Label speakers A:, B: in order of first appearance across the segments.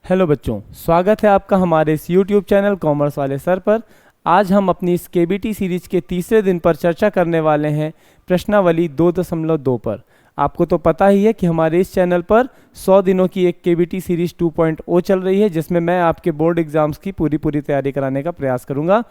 A: Hello बच्चों, स्वागत है आपका हमारे इस YouTube चैनल कॉमर्स वाले सर पर। आज हम अपनी इस केबीटी सीरीज के तीसरे दिन पर चर्चा करने वाले हैं प्रश्नावली 2.2 पर। आपको तो पता ही है कि हमारे इस चैनल पर 100 दिनों की एक केबीटी सीरीज 2.0 चल रही है, जिसमें मैं आपके बोर्ड एग्जाम्स की पूरी तैयारी कराने का प्रयास करूंगा।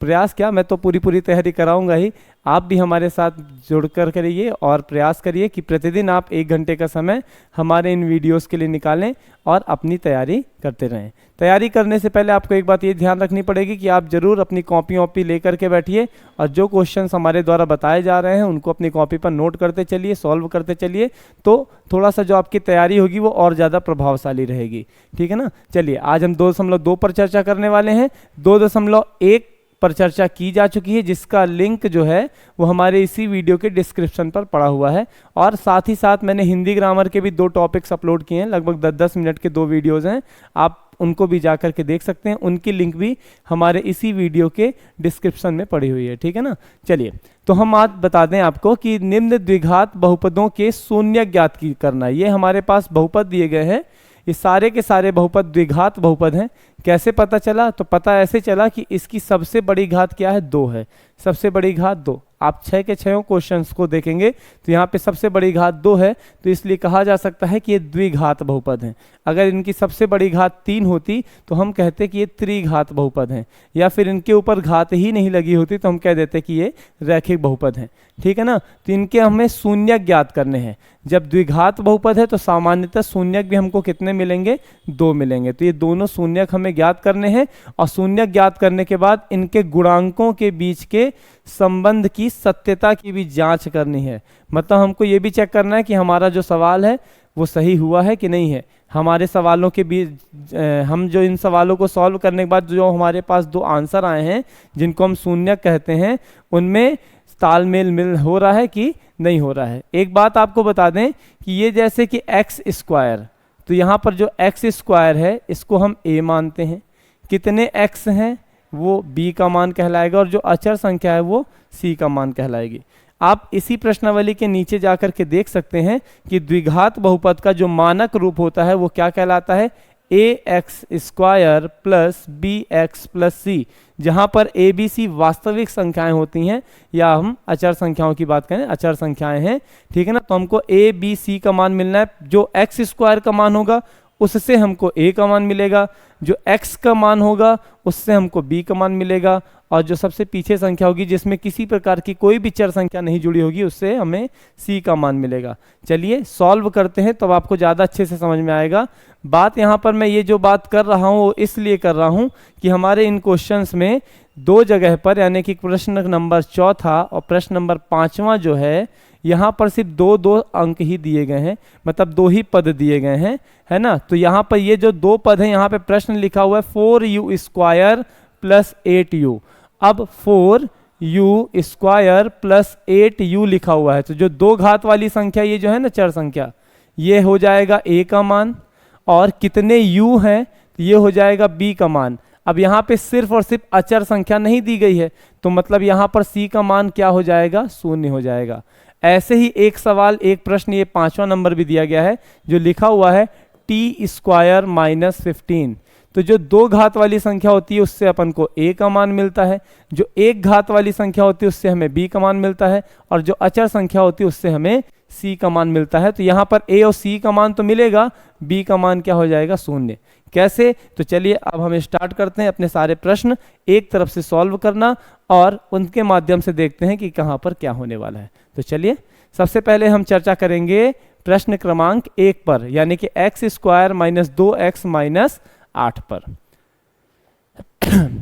A: प्रयास क्या, मैं तो पूरी तैयारी कराऊंगा ही। आप भी हमारे साथ जुड़कर करिए और प्रयास करिए कि प्रतिदिन आप 1 घंटे का समय हमारे इन वीडियोस के लिए निकालें और अपनी तैयारी करते रहें। तैयारी करने से पहले आपको एक बात ये ध्यान रखनी पड़ेगी कि आप ज़रूर अपनी कॉपी लेकर के बैठिए और जो क्वेश्चंस हमारे द्वारा बताए जा रहे हैं उनको अपनी कॉपी पर नोट करते चलिए, सॉल्व करते चलिए, तो थोड़ा सा जो आपकी तैयारी होगी वो और ज़्यादा प्रभावशाली रहेगी। ठीक है ना। चलिए, आज हम 2.2 पर चर्चा करने वाले हैं। 2.1 पर चर्चा की जा चुकी है, जिसका लिंक जो है वो हमारे इसी वीडियो के डिस्क्रिप्शन पर पड़ा हुआ है। और साथ ही साथ मैंने हिंदी ग्रामर के भी 2 टॉपिक्स अपलोड किए हैं, लगभग 10-10 मिनट के 2 वीडियोस हैं। आप उनको भी जा करके देख सकते हैं, उनकी लिंक भी हमारे इसी वीडियो के डिस्क्रिप्शन में पड़ी हुई है। ठीक है ना। चलिए, तो हम आज बता दें आपको कि निम्न द्विघात बहुपदों के शून्य ज्ञात करना। ये हमारे पास बहुपद दिए गए हैं, ये सारे के सारे बहुपद द्विघात बहुपद हैं। कैसे पता चला? तो पता ऐसे चला कि इसकी सबसे बड़ी घात क्या है? 2 है। सबसे बड़ी घात 2। आप 6 के 6 क्वेश्चंस को देखेंगे तो यहाँ पे सबसे बड़ी घात 2 है, तो इसलिए कहा जा सकता है कि ये द्विघात बहुपद हैं। अगर इनकी सबसे बड़ी घात 3 होती तो हम कहते कि ये त्रिघात बहुपद हैं, या फिर इनके ऊपर घात ही नहीं लगी होती तो हम कह देते कि ये रैखिक बहुपद हैं। ठीक है ना। तो इनके हमें शून्यक ज्ञात करने हैं। जब द्विघात बहुपद है तो सामान्यतः शून्यक भी हमको कितने मिलेंगे? 2 मिलेंगे। तो ये दोनों शून्यक हमें ज्ञात करने हैं, और शून्यक ज्ञात करने के बाद इनके गुणांकों के बीच के संबंध की सत्यता की भी जांच करनी है। मतलब हमको ये भी चेक करना है कि हमारा जो सवाल है वो सही हुआ है कि नहीं है। हमारे सवालों के बीच हम जो इन सवालों को सॉल्व करने के बाद जो हमारे पास 2 आंसर आए हैं, जिनको हम शून्यक कहते हैं, उनमें तालमेल मिल हो रहा है कि नहीं हो रहा है। एक बात आपको बता दें कि ये जैसे कि एक्स स्क्वायर, तो यहाँ पर जो एक्स स्क्वायर है इसको हम a मानते हैं, कितने x हैं वो b का मान कहलाएगा, और जो अचर संख्या है वो c का मान कहलाएगी। आप इसी प्रश्नावली के नीचे जाकर के देख सकते हैं कि द्विघात बहुपद का जो मानक रूप होता है वो क्या कहलाता है? ax square plus bx plus c, जहाँ पर a b c वास्तविक संख्याएं होती हैं, या हम अचर संख्याओं की बात करें, अचर संख्याएं हैं। ठीक है ना। तो हमको a b c का मान मिलना है। जो x स्क्वायर का मान होगा उससे हमको a का मान मिलेगा, जो x का मान होगा उससे हमको b का मान मिलेगा, और जो सबसे पीछे संख्या होगी जिसमें किसी प्रकार की कोई भी चर संख्या नहीं जुड़ी होगी उससे हमें c का मान मिलेगा। चलिए सॉल्व करते हैं, तब आपको ज़्यादा अच्छे से समझ में आएगा। बात यहाँ पर मैं ये जो बात कर रहा हूँ वो इसलिए कर रहा हूँ कि हमारे इन क्वेश्चंस में 2 जगह पर, यानी कि प्रश्न नंबर 4 और प्रश्न नंबर 5 जो है, यहाँ पर सिर्फ 2 अंक ही दिए गए हैं, मतलब 2 ही पद दिए गए हैं, है ना। तो यहाँ पर ये जो 2 पद हैं, यहाँ पे प्रश्न लिखा हुआ है 4u स्क्वायर प्लस 8u। अब 4u स्क्वायर प्लस 8u लिखा हुआ है, तो जो 2 घात वाली संख्या ये जो है ना चर संख्या, ये हो जाएगा a का मान, और कितने u हैं तो ये हो जाएगा b का मान। अब यहाँ पे सिर्फ और सिर्फ अचर संख्या नहीं दी गई है, तो मतलब यहाँ पर c का मान क्या हो जाएगा? 0 हो जाएगा। ऐसे ही एक सवाल, एक प्रश्न, ये 5वां नंबर भी दिया गया है, जो लिखा हुआ है t स्क्वायर माइनस 15। तो जो 2 घात वाली संख्या होती है उससे अपन को a का मान मिलता है, जो 1 घात वाली संख्या होती है उससे हमें b का मान मिलता है, और जो अचर संख्या होती है उससे हमें c का मान मिलता है। तो यहाँ पर a और c का मान तो मिलेगा, b का मान क्या हो जाएगा? 0। कैसे? तो चलिए अब हम स्टार्ट करते हैं अपने सारे प्रश्न एक तरफ से सॉल्व करना, और उनके माध्यम से देखते हैं कि कहाँ पर क्या होने वाला है। तो चलिए, सबसे पहले हम चर्चा करेंगे प्रश्न क्रमांक 1 पर, यानी कि x square minus 2x minus 8 पर।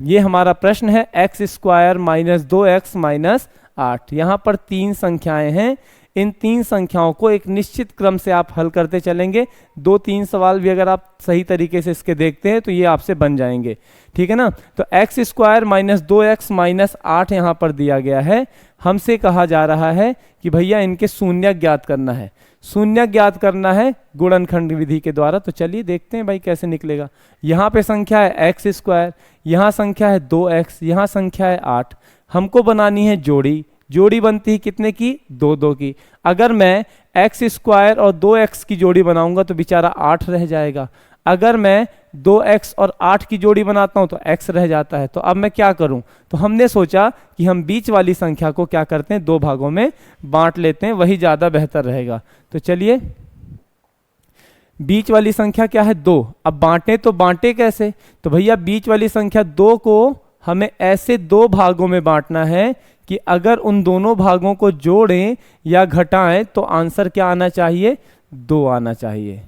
A: ये हमारा प्रश्न है, x square minus 2x minus 8। यहाँ पर 3 संख्याएं हैं। इन 3 संख्याओं को एक निश्चित क्रम से आप हल करते चलेंगे। 2-3 सवाल भी अगर आप सही तरीके से इसके देखते हैं तो ये आपसे बन जाएंगे। ठीक है ना। तो x square minus 2x minus 8 यहाँ पर दिया गया है। हमसे कहा जा रहा है कि भैया इनके शून्यक ज्ञात करना है। शून्यक ज्ञात करना है गुणनखंड विधि के द्वारा। तो चलिए देखते हैं भाई कैसे निकलेगा। यहाँ पे संख्या है एक्स स्क्वायर, यहाँ संख्या है 2x, यहाँ संख्या है 8। हमको बनानी है जोड़ी। जोड़ी बनती है कितने की? 2 की। अगर मैं एक्स स्क्वायर और 2x की जोड़ी बनाऊंगा तो बेचारा 8 रह जाएगा। अगर मैं 2x और 8 की जोड़ी बनाता हूं तो x रह जाता है। तो अब मैं क्या करूं, तो हमने सोचा कि हम बीच वाली संख्या को क्या करते हैं, दो भागों में बांट लेते हैं, वही ज़्यादा बेहतर रहेगा। तो चलिए, बीच वाली संख्या क्या है, 2। अब बांटे तो बांटे कैसे, तो भैया बीच वाली संख्या 2 को हमें ऐसे दो भागों में बांटना है कि अगर उन दोनों भागों को जोड़ें या घटाएं तो आंसर क्या आना चाहिए, 2 आना चाहिए।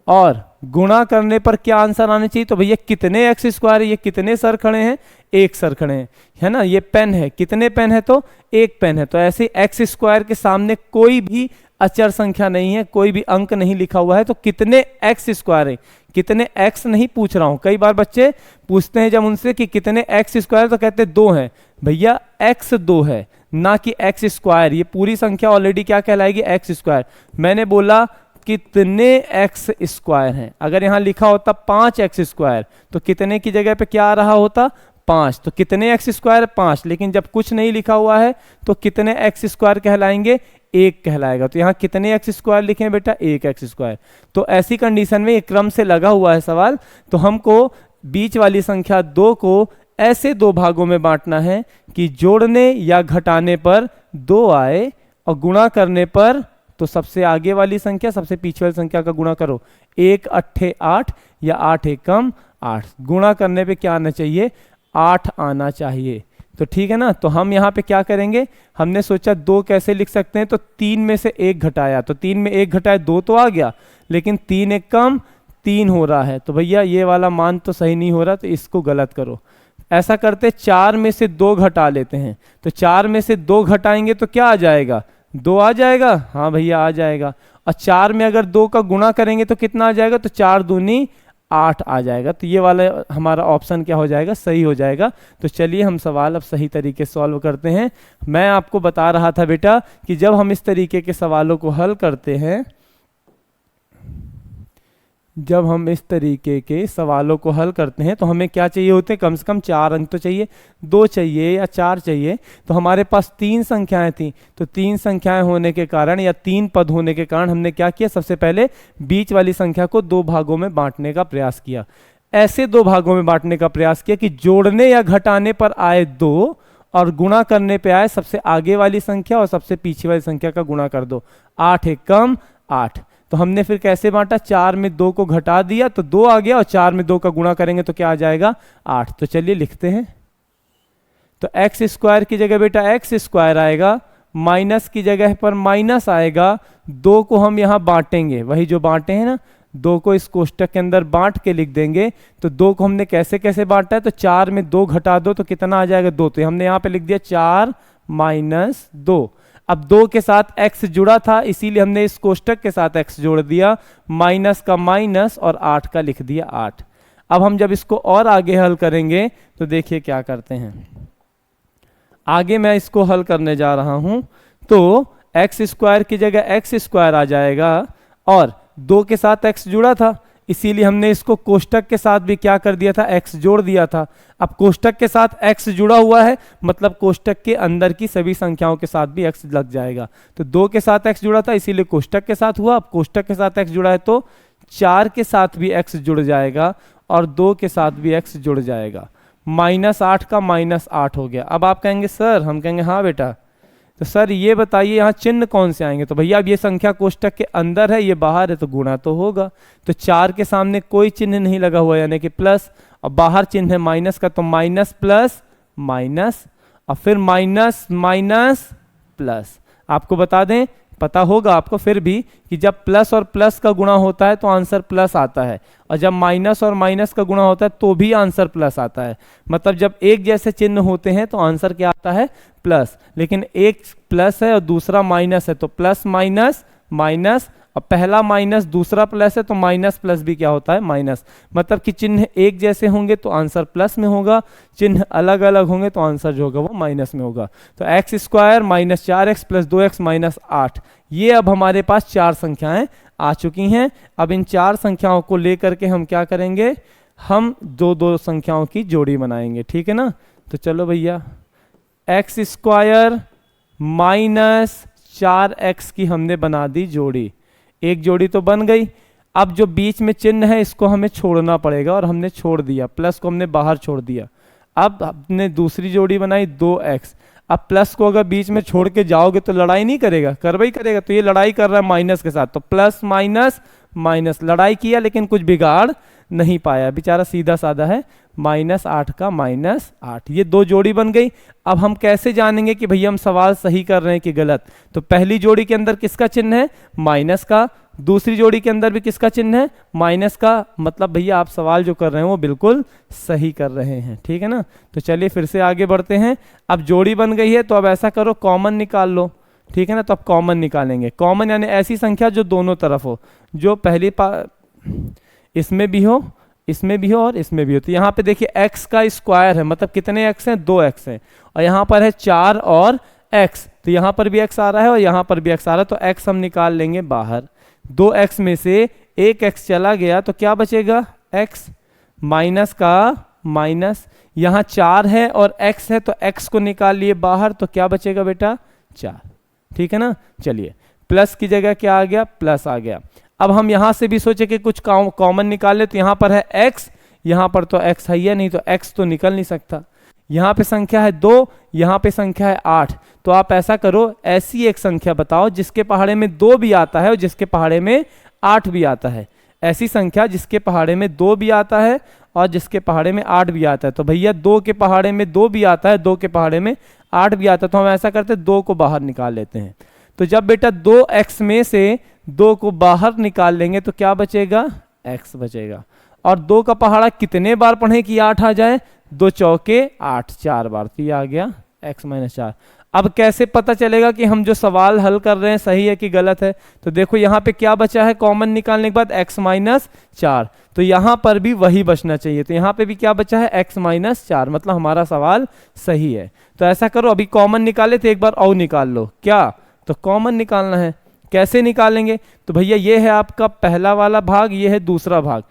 A: और गुणा करने पर क्या आंसर आना चाहिए, तो भैया कितने एक्स स्क्वायर है, ये कितने सर खड़े हैं, एक सर खड़े हैं, है ना। ये पेन है, कितने पेन है, तो एक पेन है। तो ऐसे एक्स स्क्वायर के सामने कोई भी अचर संख्या नहीं है, कोई भी अंक नहीं लिखा हुआ है, तो कितने एक्स स्क्वायर है, कितने एक्स नहीं पूछ रहा हूं। कई बार बच्चे पूछते हैं जब उनसे कि कितने एक्स स्क्वायर, तो कहते 2 है। भैया एक्स 2 है, ना कि एक्स स्क्वायर। ये पूरी संख्या ऑलरेडी क्या कहलाएगी, एक्स स्क्वायर। मैंने बोला कितने एक्स स्क्वायर हैं। अगर यहां लिखा होता 5 एक्स स्क्वायर तो कितने की जगह पे क्या आ रहा होता, 5। तो कितने एक्स स्क्वायर, 5। लेकिन जब कुछ नहीं लिखा हुआ है तो कितने एक्स स्क्वायर कहलाएंगे, 1 कहलाएगा। तो यहाँ कितने एक्स स्क्वायर लिखें बेटा, 1 एक्स स्क्वायर। तो ऐसी कंडीशन में एक क्रम से लगा हुआ है सवाल। तो हमको बीच वाली संख्या 2 को ऐसे दो भागों में बांटना है कि जोड़ने या घटाने पर 2 आए और गुणा करने पर तो सबसे आगे वाली संख्या सबसे पीछे वाली संख्या का गुणा करो। 1 अट्ठे 8 या 8 एकम 8। गुणा करने पे क्या आना चाहिए, 8 आना चाहिए। तो ठीक है ना। तो हम यहाँ पे क्या करेंगे, हमने सोचा 2 कैसे लिख सकते हैं, तो 3 में से 1 घटाया, तो 3 में 1 घटाया 2 तो आ गया, लेकिन 3 एक कम 3 हो रहा है। तो भैया ये वाला मान तो सही नहीं हो रहा, तो इसको गलत करो। ऐसा करते 4 में से 2 घटा लेते हैं। तो 4 में से 2 घटाएंगे तो क्या आ जाएगा, 2 आ जाएगा। हाँ भैया आ जाएगा। और 4 में अगर 2 का गुणा करेंगे तो कितना आ जाएगा, तो 4 दूनी 8 आ जाएगा। तो ये वाला हमारा ऑप्शन क्या हो जाएगा, सही हो जाएगा। तो चलिए हम सवाल अब सही तरीके से सॉल्व करते हैं। मैं आपको बता रहा था बेटा कि जब हम इस तरीके के सवालों को हल करते हैं, जब हम इस तरीके के सवालों को हल करते हैं तो हमें क्या चाहिए होते हैं, कम से कम 4 अंक तो चाहिए, 2 चाहिए या 4 चाहिए। तो हमारे पास 3 संख्याएं थी, तो 3 संख्याएं होने के कारण या 3 पद होने के कारण हमने क्या किया, सबसे पहले बीच वाली संख्या को 2 भागों में बांटने का प्रयास किया। ऐसे 2 भागों में बांटने का प्रयास किया कि जोड़ने या घटाने पर आए 2 और गुणा करने पे आए सबसे आगे वाली संख्या और सबसे पीछे वाली संख्या का गुणा कर दो। 8 एकम 8। तो हमने फिर कैसे बांटा, 4 में 2 को घटा दिया तो 2 आ गया, और 4 में 2 का गुणा करेंगे तो क्या आ जाएगा, 8। तो चलिए लिखते हैं। तो एक्स स्क्वायर की जगह बेटा एक्स स्क्वायर आएगा, माइनस की जगह पर माइनस आएगा। 2 को हम यहाँ बांटेंगे, वही जो बांटे हैं ना, 2 को इस कोष्टक के अंदर बांट के लिख देंगे। तो 2 को हमने कैसे कैसे बांटा है, तो 4 में 2 घटा दो तो कितना आ जाएगा, 2। तो हमने यहाँ पे लिख दिया 4 माइनस 2। अब 2 के साथ x जुड़ा था, इसीलिए हमने इस कोष्टक के साथ x जोड़ दिया, माइनस का माइनस और 8 का लिख दिया 8। अब हम जब इसको और आगे हल करेंगे तो देखिए क्या करते हैं। आगे मैं इसको हल करने जा रहा हूं, तो एक्स स्क्वायर की जगह एक्स स्क्वायर आ जाएगा, और 2 के साथ x जुड़ा था इसीलिए हमने इसको कोष्टक के साथ भी क्या कर दिया था, x जोड़ दिया था। अब कोष्टक के साथ x जुड़ा हुआ है, मतलब कोष्टक के अंदर की सभी संख्याओं के साथ भी x लग जाएगा। तो 2 के साथ x जुड़ा था इसीलिए कोष्टक के साथ हुआ। अब कोष्टक के साथ x जुड़ा है तो 4 के साथ भी x जुड़ जाएगा और 2 के साथ भी x जुड़ जाएगा। -8 का -8 हो गया। अब आप कहेंगे सर, हम कहेंगे हाँ बेटा, तो सर ये बताइए यहाँ चिन्ह कौन से आएंगे। तो भैया अब ये संख्या कोष्टक के अंदर है, ये बाहर है, तो गुणा तो होगा। तो 4 के सामने कोई चिन्ह नहीं लगा हुआ यानी कि प्लस, और बाहर चिन्ह है माइनस का, तो माइनस प्लस माइनस और फिर माइनस माइनस प्लस। आपको बता दें, पता होगा आपको फिर भी कि जब प्लस और प्लस का गुणा होता है तो आंसर प्लस आता है, और जब माइनस और माइनस का गुणा होता है तो भी आंसर प्लस आता है। मतलब जब एक जैसे चिन्ह होते हैं तो आंसर क्या आता है, प्लस। लेकिन एक प्लस है और दूसरा माइनस है तो प्लस माइनस माइनस, और पहला माइनस दूसरा प्लस है तो माइनस प्लस भी क्या होता है, माइनस। मतलब कि चिन्ह एक जैसे होंगे तो आंसर प्लस में होगा, चिन्ह अलग अलग होंगे तो आंसर जो होगा वो माइनस में होगा। तो एक्स स्क्वायर -4x + 2x -8, ये अब हमारे पास 4 संख्याएं आ चुकी हैं। अब इन 4 संख्याओं को लेकर के हम क्या करेंगे, हम दो संख्याओं की जोड़ी बनाएंगे, ठीक है ना। तो चलो भैया, एक्स स्क्वायर -4x की हमने बना दी जोड़ी, एक जोड़ी तो बन गई। अब जो बीच में चिन्ह है इसको हमें छोड़ना पड़ेगा और हमने छोड़ दिया, प्लस को हमने बाहर छोड़ दिया। अब हमने दूसरी जोड़ी बनाई 2x। अब प्लस को अगर बीच में छोड़ के जाओगे तो लड़ाई नहीं करेगा, करवाई करेगा, तो ये लड़ाई कर रहा है माइनस के साथ, तो प्लस माइनस माइनस लड़ाई किया लेकिन कुछ बिगाड़ नहीं पाया, बेचारा सीधा साधा है, -8 का -8। ये दो जोड़ी बन गई। अब हम कैसे जानेंगे कि भैया हम सवाल सही कर रहे हैं कि गलत? तो पहली जोड़ी के अंदर किसका चिन्ह है? माइनस का। दूसरी जोड़ी के अंदर भी किसका चिन्ह है? माइनस का। मतलब भैया आप सवाल जो कर रहे हैं वो बिल्कुल सही कर रहे हैं, ठीक है ना। तो चलिए फिर से आगे बढ़ते हैं। अब जोड़ी बन गई है तो अब ऐसा करो, कॉमन निकाल लो, ठीक है ना। तो अब कॉमन निकालेंगे। कॉमन यानी ऐसी संख्या जो दोनों तरफ हो, जो पहली इसमें भी हो, इसमें भी हो और इसमें भी हो। तो यहाँ पे देखिए x का स्क्वायर है, मतलब कितने x हैं? 2x हैं। और यहाँ पर है 4 और x, तो यहाँ पर भी x आ रहा है और यहाँ पर भी x आ रहा है, तो x हम निकाल लेंगे बाहर। 2x में से एक x चला गया तो क्या बचेगा? x माइनस का माइनस, यहाँ 4 है और x है तो x को निकाल लिए बाहर, तो क्या बचेगा बेटा? 4, ठीक है ना। चलिए प्लस की जगह क्या आ गया? प्लस आ गया। अब हम यहां से भी सोचे कि कुछ कॉमन निकाले, तो यहां पर है x, यहां पर तो x है ही नहीं, तो x तो निकल नहीं सकता। यहां पे संख्या है 2, यहां पे संख्या है 8। तो आप ऐसा करो, ऐसी एक संख्या बताओ जिसके पहाड़े में 2 भी आता है और जिसके पहाड़े में 8 भी आता है। ऐसी संख्या जिसके पहाड़े में 2 भी आता है और जिसके पहाड़े में 8 भी आता है। तो भैया 2 के पहाड़े में 2 भी आता है, 2 के पहाड़े में 8 भी आता है, तो हम ऐसा करते हैं 2 को बाहर निकाल लेते हैं। तो जब बेटा 2x में से 2 को बाहर निकाल लेंगे तो क्या बचेगा? x बचेगा। और 2 का पहाड़ा कितने बार पढ़े कि 8 आ जाए? 2 चौके 8, 4 बार, तो ये आ गया x - 4। अब कैसे पता चलेगा कि हम जो सवाल हल कर रहे हैं सही है कि गलत है? तो देखो यहाँ पे क्या बचा है कॉमन निकालने के बाद? x - 4। तो यहाँ पर भी वही बचना चाहिए, तो यहाँ पे भी क्या बचा है? x - 4, मतलब हमारा सवाल सही है। तो ऐसा करो, अभी कॉमन निकाले थे, एक बार और निकाल लो। क्या? तो कॉमन निकालना है। कैसे निकालेंगे? तो भैया ये है आपका पहला वाला भाग, ये है दूसरा भाग।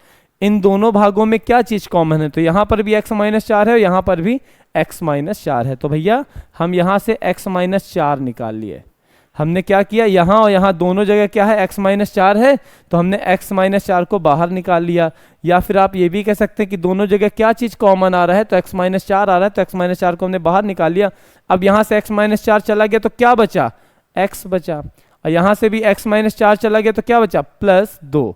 A: इन दोनों भागों में क्या चीज कॉमन है? तो यहाँ पर भी x - 4 है और यहाँ पर भी x - 4 है। तो भैया हम यहाँ से x - 4 निकाल लिए। हमने क्या किया? यहाँ और यहाँ दोनों जगह क्या है? x - 4 है, तो हमने x - 4 को बाहर निकाल लिया। या फिर आप ये भी कह सकते हैं कि दोनों जगह क्या चीज कॉमन आ रहा है? तो x - 4 आ रहा है, तो x - 4 को हमने बाहर निकाल लिया। अब यहाँ से x - 4 चला गया तो क्या बचा? x बचा। और यहां से भी x - 4 चला गया तो क्या बचा? +2।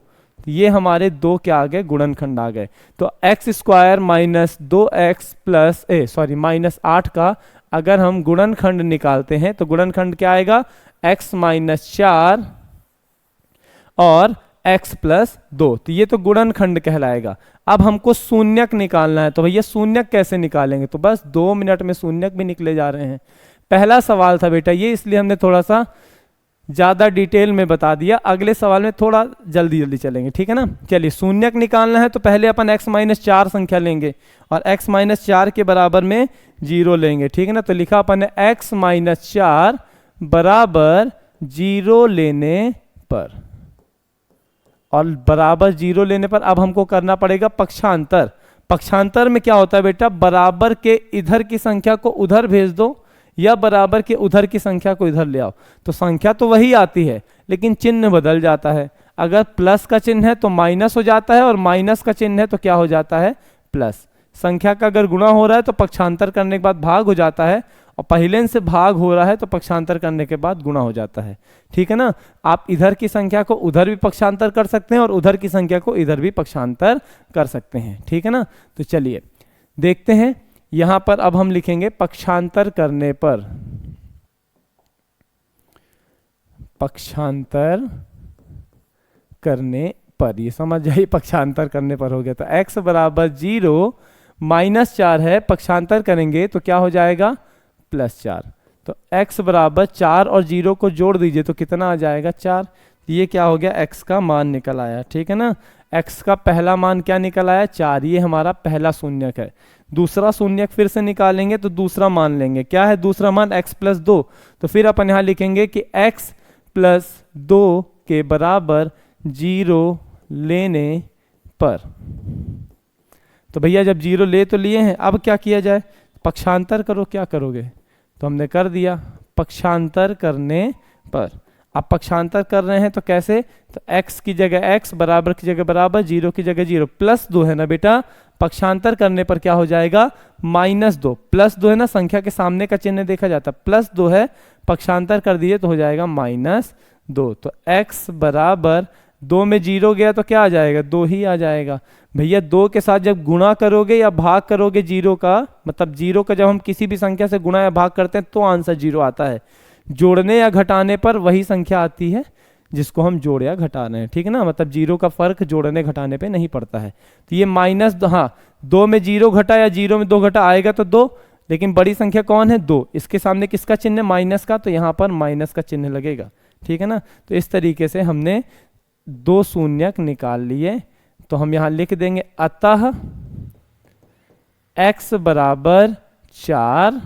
A: ये हमारे 2 क्या आ गए? गुणनखंड आ गए। तो x² - 2x -8 का अगर हम गुणनखंड निकालते हैं तो गुणनखंड क्या आएगा? x - 4 और x +2, तो ये तो गुणनखंड कहलाएगा। अब हमको शून्यक निकालना है, तो भैया शून्यक कैसे निकालेंगे? तो बस 2 मिनट में शून्यक भी निकले जा रहे हैं। पहला सवाल था बेटा ये, इसलिए हमने थोड़ा सा ज्यादा डिटेल में बता दिया। अगले सवाल में थोड़ा जल्दी जल्दी चलेंगे, ठीक है ना। चलिए शून्यक निकालना है तो पहले अपन x - 4 संख्या लेंगे और x - 4 के बराबर में 0 लेंगे, ठीक है ना। तो लिखा अपन ने x - 4 बराबर 0 लेने पर, और बराबर 0 लेने पर अब हमको करना पड़ेगा पक्षांतर। पक्षांतर में क्या होता है बेटा? बराबर के इधर की संख्या को उधर भेज दो या बराबर के उधर की संख्या को इधर ले आओ। तो संख्या तो वही आती है लेकिन चिन्ह बदल जाता है। अगर प्लस का चिन्ह है तो माइनस हो जाता है और माइनस का चिन्ह है तो क्या हो जाता है? प्लस। संख्या का अगर गुणा हो रहा है तो पक्षांतर करने के बाद भाग हो जाता है, और पहले से भाग हो रहा है तो पक्षांतर करने के बाद गुणा हो जाता है, ठीक है ना। आप इधर की संख्या को उधर भी पक्षांतर कर सकते हैं और उधर की संख्या को इधर भी पक्षांतर कर सकते हैं, ठीक है ना। तो चलिए देखते हैं, यहां पर अब हम लिखेंगे पक्षांतर करने पर, पक्षांतर करने पर, ये समझ जाइए पक्षांतर करने पर हो गया। तो x बराबर 0 -4 है, पक्षांतर करेंगे तो क्या हो जाएगा? +4। तो x बराबर 4 और 0 को जोड़ दीजिए तो कितना आ जाएगा? 4। ये क्या हो गया? x का मान निकल आया, ठीक है ना। x का पहला मान क्या निकल आया? 4। ये हमारा पहला शून्यक है। दूसरा शून्यक फिर से निकालेंगे तो दूसरा मान लेंगे। क्या है दूसरा मान? x + 2। तो फिर अपन यहां लिखेंगे कि x + 2 के बराबर 0 लेने पर। तो भैया जब 0 ले तो लिए हैं, अब क्या किया जाए? पक्षांतर करो। क्या करोगे? तो हमने कर दिया पक्षांतर करने पर। आप पक्षांतर कर रहे हैं तो कैसे, तो x की जगह x, बराबर की जगह बराबर, 0 की जगह 0, +2 है ना बेटा, पक्षांतर करने पर क्या हो जाएगा, -2, +2 है ना, संख्या के सामने का चिन्ह देखा जाता है, +2 है, पक्षांतर कर दिए तो हो जाएगा -2। तो x बराबर 2 में 0 गया तो क्या आ जाएगा, 2 ही आ जाएगा। भैया 2 के साथ जब गुणा करोगे या भाग करोगे 0 का, मतलब 0 का जब हम किसी भी संख्या से गुणा या भाग करते हैं तो आंसर 0 आता है। जोड़ने या घटाने पर वही संख्या आती है जिसको हम जोड़ या घटा रहे हैं, ठीक है ना, मतलब 0 का फर्क जोड़ने घटाने पे नहीं पड़ता है। तो ये हाँ 2 में 0 घटा या 0 में 2 घटा आएगा तो 2, लेकिन बड़ी संख्या कौन है, 2, इसके सामने किसका चिन्ह है, माइनस का, तो यहाँ पर माइनस का चिन्ह लगेगा, ठीक है ना। तो इस तरीके से हमने 2 शून्यक निकाल लिए। तो हम यहाँ लिख देंगे अतः x बराबर 4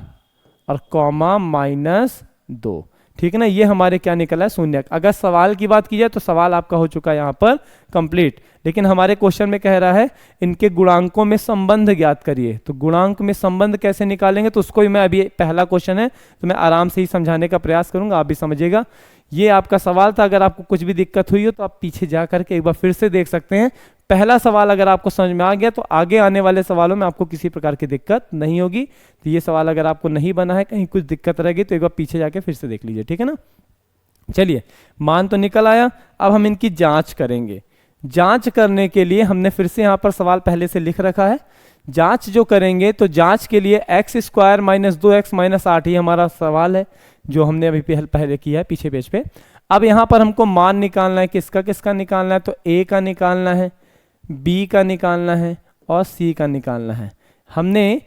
A: और कॉमा -2, ठीक है ना। ये हमारे क्या निकला है, शून्यक। अगर सवाल की बात की जाए तो सवाल आपका हो चुका है यहाँ पर कंप्लीट, लेकिन हमारे क्वेश्चन में कह रहा है इनके गुणांकों में संबंध ज्ञात करिए। तो गुणांक में संबंध कैसे निकालेंगे, तो उसको भी मैं अभी, पहला क्वेश्चन है तो मैं आराम से ही समझाने का प्रयास करूंगा, आप भी समझिएगा। ये आपका सवाल था, अगर आपको कुछ भी दिक्कत हुई हो तो आप पीछे जा करके एक बार फिर से देख सकते हैं। पहला सवाल अगर आपको समझ में आ गया तो आगे आने वाले सवालों में आपको किसी प्रकार की दिक्कत नहीं होगी। तो ये सवाल अगर आपको नहीं बना है, कहीं कुछ दिक्कत रहेगी तो एक बार पीछे जाके फिर से देख लीजिए, ठीक है ना। चलिए, मान तो निकल आया, अब हम इनकी जांच करेंगे। जांच करने के लिए हमने फिर से यहाँ पर सवाल पहले से लिख रखा है। जांच जो करेंगे तो जांच के लिए x² - 2x - 8 ही हमारा सवाल है जो हमने अभी पहले किया है पीछे पेज पे। अब यहाँ पर हमको मान निकालना है, किसका किसका निकालना है, तो a का निकालना है, b का निकालना है और c का निकालना है। हमने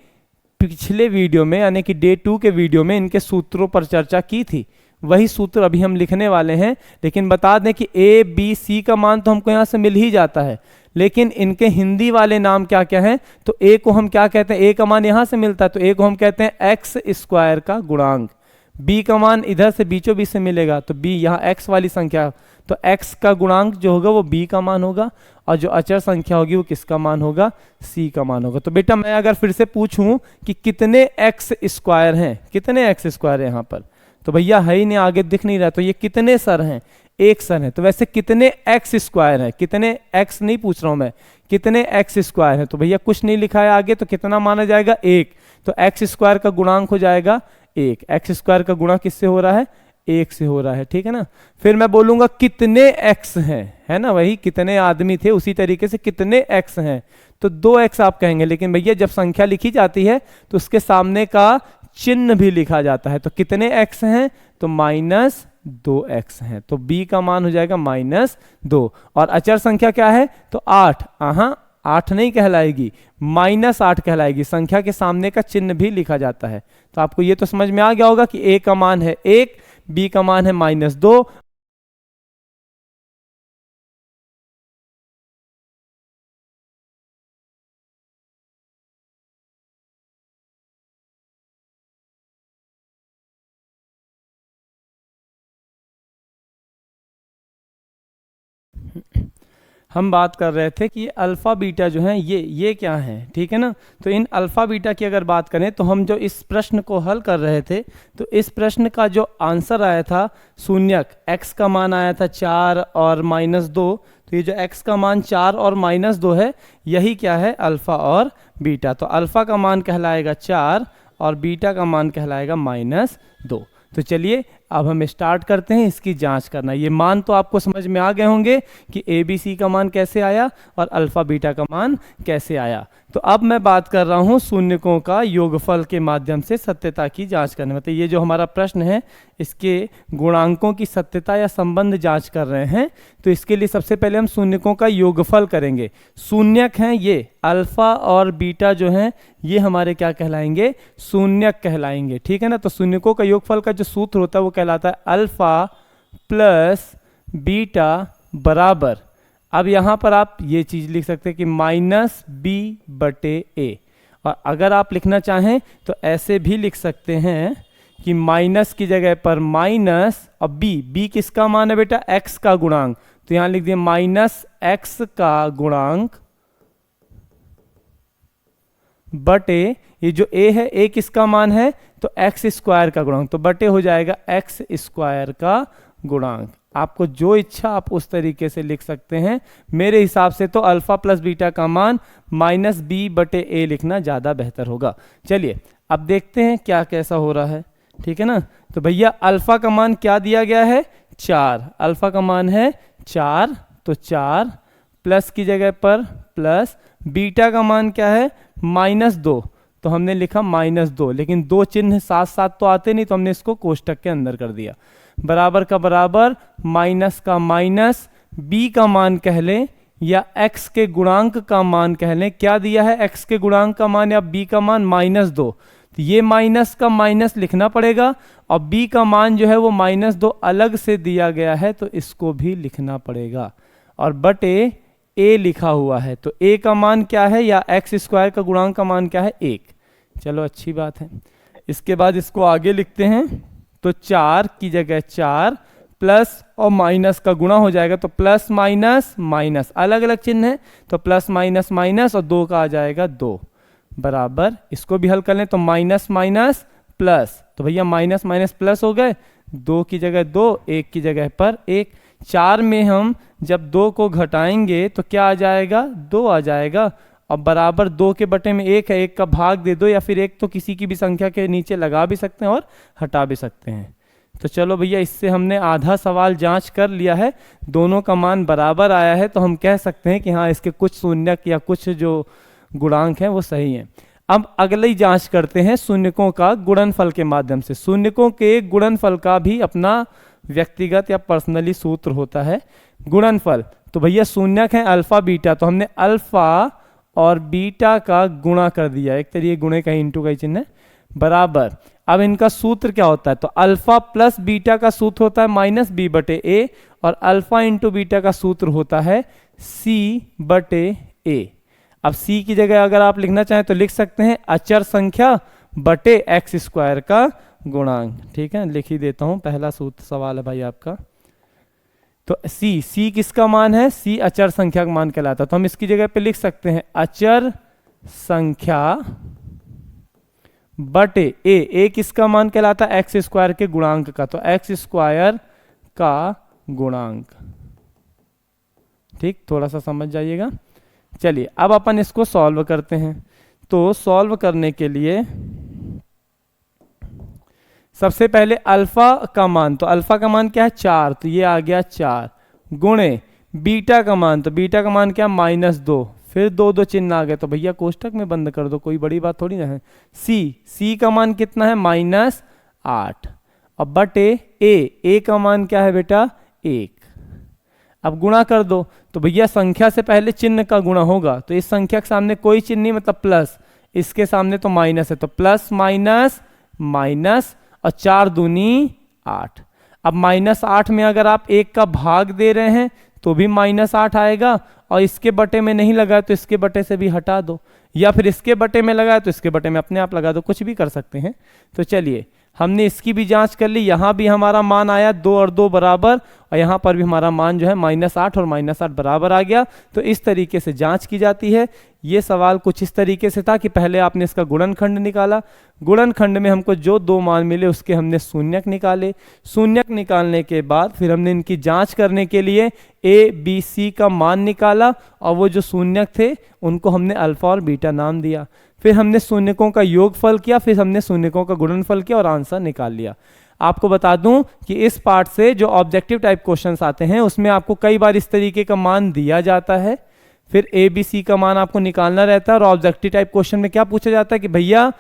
A: पिछले वीडियो में यानी कि डे 2 के वीडियो में इनके सूत्रों पर चर्चा की थी, वही सूत्र अभी हम लिखने वाले हैं। लेकिन बता दें कि a, b, c का मान तो हमको यहाँ से मिल ही जाता है, लेकिन इनके हिंदी वाले नाम क्या क्या हैं, तो a को हम क्या कहते हैं, a का मान यहाँ से मिलता है तो a को हम कहते हैं x² का गुणांक, b का मान इधर से बीचों बीच से मिलेगा तो b यहाँ x वाली संख्या, तो x का गुणांक जो होगा वो b का मान होगा, और जो अचर संख्या होगी वो किसका मान होगा, c का मान होगा। तो बेटा मैं अगर फिर से पूछूं कि कितने x² हैं, कितने x² है यहाँ पर, तो भैया है ही नहीं, आगे दिख नहीं रहा, तो ये कितने सर हैं, एक सर है। तो वैसे कितने x² हैं, कितने x नहीं पूछ रहा हूं मैं, कितने x² हैं, तो भैया कुछ नहीं लिखा है आगे, तो कितना माना जाएगा, 1। तो x² का गुणांक हो जाएगा 1। x² का गुणा किससे हो रहा है, 1 से हो रहा है, ठीक है ना। फिर मैं बोलूंगा कितने x हैं, है ना, वही कितने आदमी थे, उसी तरीके से कितने x हैं, तो 2x आप कहेंगे। लेकिन भैया जब संख्या लिखी जाती है तो उसके सामने का चिन्ह भी लिखा जाता है। तो कितने x हैं, तो -2x हैं, तो b का मान हो जाएगा -2। और अचर संख्या क्या है, तो 8, 8 नहीं कहलाएगी, -8 कहलाएगी, संख्या के सामने का चिन्ह भी लिखा जाता है। तो आपको ये तो समझ में आ गया होगा कि a का मान है 1, b का मान है -2। हम बात कर रहे थे कि अल्फ़ा बीटा जो है ये क्या है, ठीक है ना। तो इन अल्फ़ा बीटा की अगर बात करें तो हम जो इस प्रश्न को हल कर रहे थे, तो इस प्रश्न का जो आंसर आया था शून्यक, x का मान आया था 4 और -2, तो ये जो x का मान 4 और -2 है, यही क्या है, अल्फ़ा और बीटा। तो अल्फ़ा का मान कहलाएगा 4 और बीटा का मान कहलाएगा -2। तो चलिए अब हम स्टार्ट करते हैं इसकी जांच करना। ये मान तो आपको समझ में आ गए होंगे कि ए बी सी का मान कैसे आया और अल्फ़ा बीटा का मान कैसे आया। तो अब मैं बात कर रहा हूँ शून्यकों का योगफल के माध्यम से सत्यता की जांच करने। मतलब ये जो हमारा प्रश्न है इसके गुणांकों की सत्यता या संबंध जांच कर रहे हैं। तो इसके लिए सबसे पहले हम शून्यकों का योगफल करेंगे। शून्यक हैं ये अल्फ़ा और बीटा जो हैं ये हमारे क्या कहलाएंगे, शून्यक कहलाएंगे, ठीक है ना। तो शून्यकों का योगफल का जो सूत्र होता है वो कहलाता है अल्फ़ा प्लस बीटा बराबर, अब यहाँ पर आप ये चीज़ लिख सकते हैं कि -b/a। और अगर आप लिखना चाहें तो ऐसे भी लिख सकते हैं कि माइनस की जगह पर माइनस और b किसका मान है बेटा, x का गुणांक, तो यहाँ लिख दिए -x का गुणांक बटे ये जो a है, a किसका मान है, तो x² का गुणांक, तो बटे हो जाएगा x² का गुणांक। आपको जो इच्छा आप उस तरीके से लिख सकते हैं। मेरे हिसाब से तो अल्फा प्लस बीटा का मान माइनस बी बटे ए लिखना ज़्यादा बेहतर होगा। चलिए अब देखते हैं क्या कैसा हो रहा है, ठीक है ना। तो भैया अल्फा का मान क्या दिया गया है, 4। अल्फा का मान है 4, तो 4 प्लस की जगह पर प्लस, बीटा का मान क्या है -2, तो हमने लिखा -2, लेकिन दो चिन्ह साथ साथ तो आते नहीं, तो हमने इसको कोष्टक के अंदर कर दिया। बराबर का बराबर, माइनस का माइनस, b का मान कह लें या x के गुणांक का मान कह लें। क्या दिया है, x के गुणांक का मान या b का मान -2, तो ये माइनस का माइनस लिखना पड़ेगा, और b का मान जो है वो -2 अलग से दिया गया है, तो इसको भी लिखना पड़ेगा। और बटे a लिखा हुआ है, तो a का मान क्या है या x स्क्वायर का गुणांक का मान क्या है, 1। चलो अच्छी बात है। इसके बाद इसको आगे लिखते हैं, तो 4 की जगह 4 प्लस और माइनस का गुणा हो जाएगा, तो प्लस माइनस माइनस, अलग अलग चिन्ह है, तो प्लस माइनस माइनस, और 2 का आ जाएगा 2, बराबर। इसको भी हल कर लें तो माइनस माइनस प्लस, तो भैया माइनस माइनस प्लस हो गए, 2 की जगह 2, 1 की जगह पर 1। 4 में हम जब 2 को घटाएंगे तो क्या आ जाएगा, 2 आ जाएगा, और बराबर 2 के बटे में 1 है, 1 का भाग दे दो, या फिर 1 तो किसी की भी संख्या के नीचे लगा भी सकते हैं और हटा भी सकते हैं। तो चलो भैया इससे हमने आधा सवाल जांच कर लिया है, दोनों का मान बराबर आया है, तो हम कह सकते हैं कि हाँ इसके कुछ शून्यक या कुछ जो गुणांक हैं वो सही हैं। अब अगली जांच करते हैं शून्यकों का गुणनफल के माध्यम से। शून्यकों के गुणनफल का भी अपना व्यक्तिगत या पर्सनली सूत्र होता है। गुणनफल, तो भैया शून्यक है अल्फा बीटा, तो हमने अल्फा और बीटा का गुणा कर दिया, एक तरीके गुणे का इंटू का चिन्ह है, बराबर। अब इनका सूत्र क्या होता है, तो अल्फा प्लस बीटा का सूत्र होता है माइनस बी बटे ए, और अल्फा इंटू बीटा का सूत्र होता है सी बटे ए। अब c की जगह अगर आप लिखना चाहें तो लिख सकते हैं अचर संख्या बटे एक्स स्क्वायर का गुणांक, ठीक है। लिख ही देता हूं, पहला सूत्र सवाल है भाई आपका। तो c किसका मान है, c अचर संख्या का मान कहलाता है, तो हम इसकी जगह पे लिख सकते हैं अचर संख्या बटे a किसका मान कहलाता है, एक्स स्क्वायर के गुणांक का, तो एक्स स्क्वायर का गुणांक, ठीक। थोड़ा सा समझ जाइएगा। चलिए अब अपन इसको सॉल्व करते हैं। तो सॉल्व करने के लिए सबसे पहले अल्फा का मान, तो अल्फा का मान क्या है 4, तो ये आ गया 4, गुणे बीटा का मान, तो बीटा का मान क्या -2, फिर 2 चिन्ह आ गए, तो भैया कोष्टक में बंद कर दो, कोई बड़ी बात थोड़ी ना है। सी का मान कितना है -8, अब बटे ए का मान क्या है बेटा 1। अब गुणा कर दो, तो भैया संख्या से पहले चिन्ह का गुणा होगा, तो इस संख्या के सामने कोई चिन्ह नहीं मतलब प्लस, इसके सामने तो माइनस है, तो प्लस माइनस माइनस, और 4 दूनी 8। अब -8 में अगर आप 1 का भाग दे रहे हैं तो भी -8 आएगा, और इसके बटे में नहीं लगा तो इसके बटे से भी हटा दो, या फिर इसके बटे में लगा तो इसके बटे में अपने आप लगा दो, कुछ भी कर सकते हैं। तो चलिए हमने इसकी भी जांच कर ली, यहाँ भी हमारा मान आया 2 और 2 बराबर, और यहाँ पर भी हमारा मान जो है -8 और -8 बराबर आ गया। तो इस तरीके से जांच की जाती है। ये सवाल कुछ इस तरीके से था कि पहले आपने इसका गुणनखंड निकाला, गुणनखंड में हमको जो 2 मान मिले उसके हमने शून्यक निकाले, शून्यक निकालने के बाद फिर हमने इनकी जांच करने के लिए ए बी सी का मान निकाला, और वो जो शून्यक थे उनको हमने अल्फा और बीटा नाम दिया। फिर हमने शून्यकों का योगफल किया, फिर हमने शून्यकों का गुणनफल किया और आंसर निकाल लिया। आपको बता दूं कि इस पार्ट से जो ऑब्जेक्टिव टाइप क्वेश्चंस आते हैं उसमें आपको कई बार इस तरीके का मान दिया जाता है, फिर ए बी सी का मान आपको निकालना रहता है, और ऑब्जेक्टिव टाइप क्वेश्चन में क्या पूछा जाता है कि भैया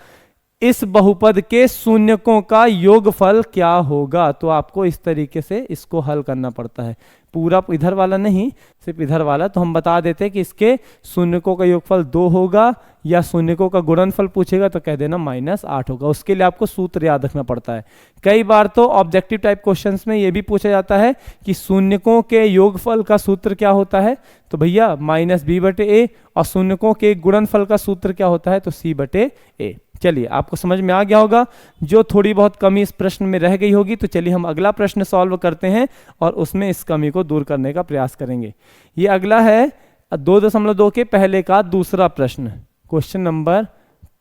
A: इस बहुपद के शून्यकों का योगफल क्या होगा। तो आपको इस तरीके से इसको हल करना पड़ता है, पूरा इधर वाला नहीं, सिर्फ इधर वाला। तो हम बता देते हैं कि इसके शून्यकों का योगफल 2 होगा, या शून्यकों का गुणनफल पूछेगा तो कह देना -8 होगा। उसके लिए आपको सूत्र याद रखना पड़ता है। कई बार तो ऑब्जेक्टिव टाइप क्वेश्चंस में ये भी पूछा जाता है कि शून्यकों के योगफल का सूत्र क्या होता है, तो भैया -b बटे ए, और शून्यकों के गुणनफल का सूत्र क्या होता है, तो c बटे ए। चलिए आपको समझ में आ गया होगा। जो थोड़ी बहुत कमी इस प्रश्न में रह गई होगी, तो चलिए हम अगला प्रश्न सॉल्व करते हैं और उसमें इस कमी को दूर करने का प्रयास करेंगे। ये अगला है 2.2 के पहले का दूसरा प्रश्न, क्वेश्चन नंबर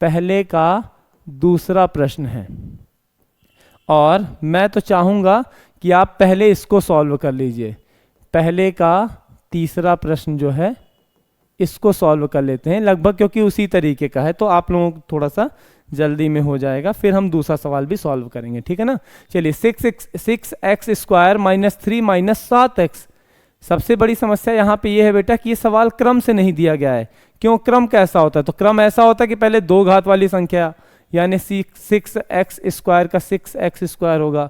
A: पहले का दूसरा प्रश्न है। और मैं तो चाहूंगा कि आप पहले इसको सॉल्व कर लीजिए। पहले का तीसरा प्रश्न जो है इसको सॉल्व कर लेते हैं लगभग, क्योंकि उसी तरीके का है तो आप लोगों को थोड़ा सा जल्दी में हो जाएगा, फिर हम दूसरा सवाल भी सॉल्व करेंगे, ठीक है ना। चलिए 6x² माइनस 3 माइनस 7x। सबसे बड़ी समस्या यहाँ पे ये है बेटा कि ये सवाल क्रम से नहीं दिया गया है। क्यों? क्रम कैसा होता है? तो क्रम ऐसा होता है कि पहले 2 घात वाली संख्या यानी 6x² का 6x² होगा,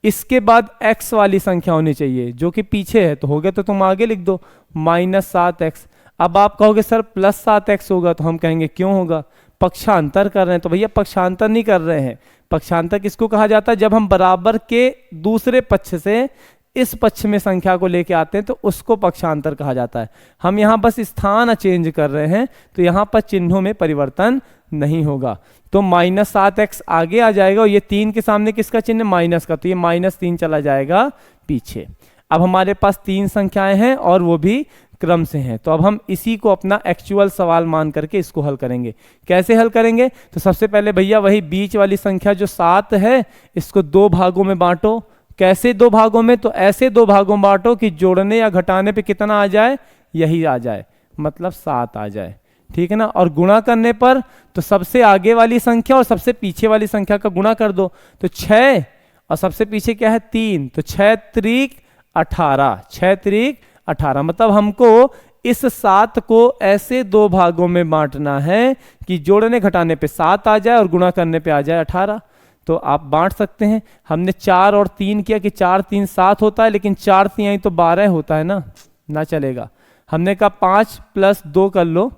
A: इसके बाद x वाली संख्या होनी चाहिए जो कि पीछे है, तो हो गया तो तुम आगे लिख दो माइनस 7x। अब आप कहोगे सर प्लस 7x होगा, तो हम कहेंगे क्यों होगा? पक्षांतर कर रहे हैं। तो भैया पक्षांतर नहीं कर रहे हैं। पक्षांतर किसको कहा जाता है? जब हम बराबर के दूसरे पक्ष से इस पक्ष में संख्या को लेके आते हैं तो उसको पक्षांतर कहा जाता है। हम यहाँ बस स्थान चेंज कर रहे हैं, तो यहाँ पर चिन्हों में परिवर्तन नहीं होगा। तो माइनस 7x आगे आ जाएगा और ये 3 के सामने किसका चिन्ह? माइनस का, तो ये -3 चला जाएगा पीछे। अब हमारे पास 3 संख्याएं हैं और वो भी क्रम से हैं, तो अब हम इसी को अपना एक्चुअल सवाल मान करके इसको हल करेंगे। कैसे हल करेंगे? तो सबसे पहले भैया वही बीच वाली संख्या जो 7 है इसको 2 भागों में बांटो। कैसे 2 भागों में? तो ऐसे 2 भागों में बांटो कि जोड़ने या घटाने पे कितना आ जाए? यही आ जाए, मतलब 7 आ जाए, ठीक है ना। और गुणा करने पर तो सबसे आगे वाली संख्या और सबसे पीछे वाली संख्या का गुणा कर दो, तो 6 और सबसे पीछे क्या है? 3, तो 6 त्रिक 18, 6 त्रिक 18। मतलब हमको इस 7 को ऐसे 2 भागों में बांटना है कि जोड़ने घटाने पे 7 आ जाए और गुणा करने पे आ जाए 18। तो आप बांट सकते हैं। हमने 4 और 3 किया कि 4 3 7 होता है, लेकिन 4 3 तो 12 होता है ना चलेगा। हमने कहा 5 + 2 कर लो,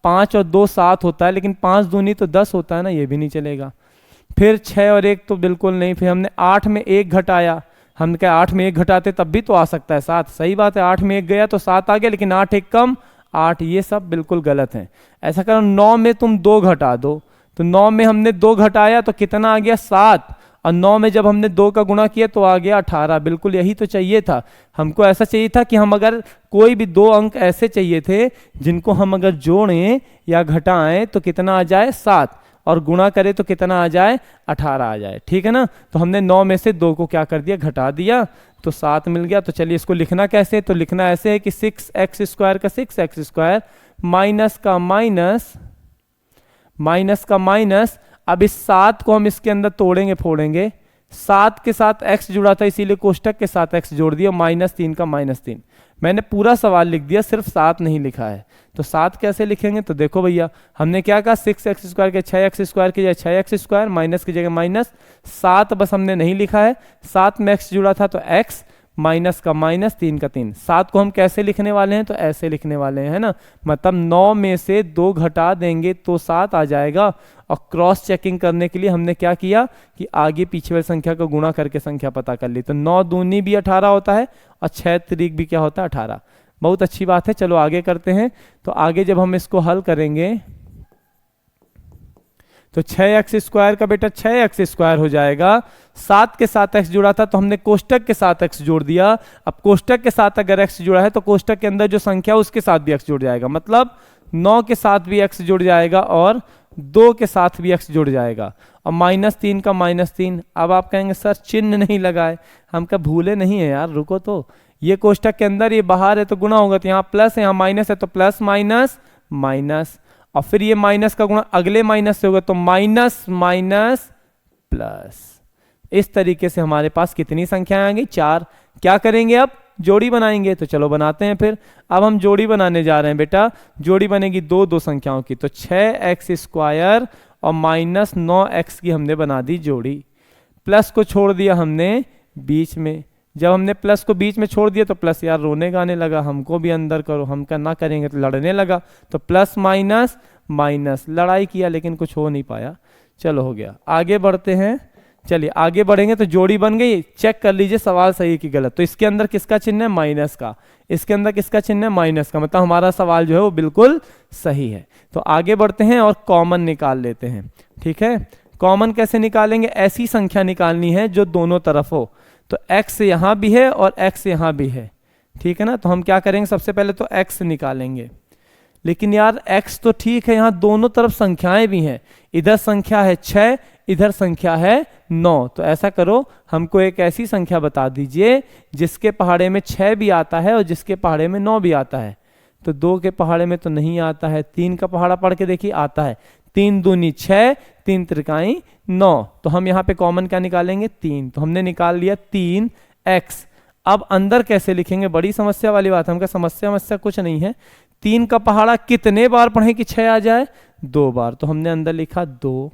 A: 5 और 2 7 होता है, लेकिन 5 दूनी तो 10 होता है ना, ये भी नहीं चलेगा। फिर 6 और 1 तो बिल्कुल नहीं। फिर हमने 8 में 1 घटाया, हमने कहा 8 में 1 घटाते तब भी तो आ सकता है 7, सही बात है। 8 में 1 गया तो 7 आ गया, लेकिन 8 1 कम 8, ये सब बिल्कुल गलत है। ऐसा करो 9 में तुम 2 घटा दो, तो 9 में हमने 2 घटाया तो कितना आ गया? 7, और 9 में जब हमने 2 का गुणा किया तो आ गया 18। बिल्कुल यही तो चाहिए था हमको। ऐसा चाहिए था कि हम अगर कोई भी 2 अंक ऐसे चाहिए थे जिनको हम अगर जोड़ें या घटाएं तो कितना आ जाए? 7, और गुणा करें तो कितना आ जाए? 18 आ जाए, ठीक है ना। तो हमने 9 में से 2 को क्या कर दिया? घटा दिया, तो 7 मिल गया। तो चलिए इसको लिखना कैसे? तो लिखना ऐसे है कि 6x² का 6x² माइनस का माइनस माइनस का माइनस। अब इस 7 को हम इसके अंदर तोड़ेंगे फोड़ेंगे, 7 के साथ x जुड़ा था इसीलिए कोष्टक के साथ x जोड़ दिया, -3 का -3। मैंने पूरा सवाल लिख दिया, सिर्फ 7 नहीं लिखा है। तो 7 कैसे लिखेंगे? तो देखो भैया हमने क्या कहा? 6x² के 6x² की जगह 6x², माइनस की जगह माइनस। 7 बस हमने नहीं लिखा है, 7 में x जुड़ा था तो x, माइनस का माइनस, 3 का 3। 7 को हम कैसे लिखने वाले हैं? तो ऐसे लिखने वाले हैं, है ना। मतलब 9 में से 2 घटा देंगे तो 7 आ जाएगा। और क्रॉस चेकिंग करने के लिए हमने क्या किया कि आगे पीछे वाली संख्या को गुणा करके संख्या पता कर ली। तो 9 दूनी भी 18 होता है और 6 त्रिक भी क्या होता है? 18। बहुत अच्छी बात है, चलो आगे करते हैं। तो आगे जब हम इसको हल करेंगे तो 6x² का बेटा 6x² हो जाएगा। 7 के साथ x जुड़ा था तो हमने कोष्टक के साथ x जोड़ दिया। अब कोष्टक के साथ अगर x जुड़ा है तो कोष्टक के अंदर जो संख्या उसके साथ भी x जुड़ जाएगा, मतलब 9 के साथ भी x जुड़ जाएगा और 2 के साथ भी x जुड़ जाएगा, और -3 का -3। अब आप कहेंगे सर चिन्ह नहीं लगाए, हम क्या भूले नहीं है यार, रुको तो। ये कोष्टक के अंदर, ये बाहर है तो गुणा होगा, तो यहाँ प्लस है यहाँ माइनस है, तो प्लस माइनस माइनस, और फिर ये माइनस का गुणा अगले माइनस से होगा तो माइनस माइनस प्लस। इस तरीके से हमारे पास कितनी संख्याएं आ गई? 4। क्या करेंगे अब? जोड़ी बनाएंगे। तो चलो बनाते हैं फिर। अब हम जोड़ी बनाने जा रहे हैं बेटा। जोड़ी बनेगी दो संख्याओं की, तो 6x² और -9x की हमने बना दी जोड़ी। प्लस को छोड़ दिया हमने बीच में। जब हमने प्लस को बीच में छोड़ दिया तो प्लस यार रोने गाने लगा, हमको भी अंदर करो, हम करना करेंगे तो लड़ने लगा। तो प्लस माइनस माइनस, लड़ाई किया लेकिन कुछ हो नहीं पाया। चलो हो गया, आगे बढ़ते हैं। चलिए आगे बढ़ेंगे तो जोड़ी बन गई। चेक कर लीजिए सवाल सही है कि गलत। तो इसके अंदर किसका चिन्ह है? माइनस का। इसके अंदर किसका चिन्ह है? माइनस का। मतलब हमारा सवाल जो है वो बिल्कुल सही है। तो आगे बढ़ते हैं और कॉमन निकाल लेते हैं, ठीक है। कॉमन कैसे निकालेंगे? ऐसी संख्या निकालनी है जो दोनों तरफ हो। तो x यहाँ भी है और x यहाँ भी है, ठीक है ना। तो हम क्या करेंगे? सबसे पहले तो x निकालेंगे। लेकिन यार x तो ठीक है, यहाँ दोनों तरफ संख्याएं भी हैं। इधर संख्या है 6, इधर संख्या है 9। तो ऐसा करो, हमको एक ऐसी संख्या बता दीजिए जिसके पहाड़े में 6 भी आता है और जिसके पहाड़े में 9 भी आता है। तो 2 के पहाड़े में तो नहीं आता है, 3 का पहाड़ा पढ़ के देखिए आता है। 3 दूनी 6, 3 त्रिकाई 9। तो हम यहाँ पे कॉमन क्या निकालेंगे? 3। तो हमने निकाल लिया 3x। अब अंदर कैसे लिखेंगे? बड़ी समस्या वाली बात है। हमका समस्या कुछ नहीं है। 3 का पहाड़ा कितने बार पढ़ें कि 6 आ जाए? 2 बार। तो हमने अंदर लिखा 2।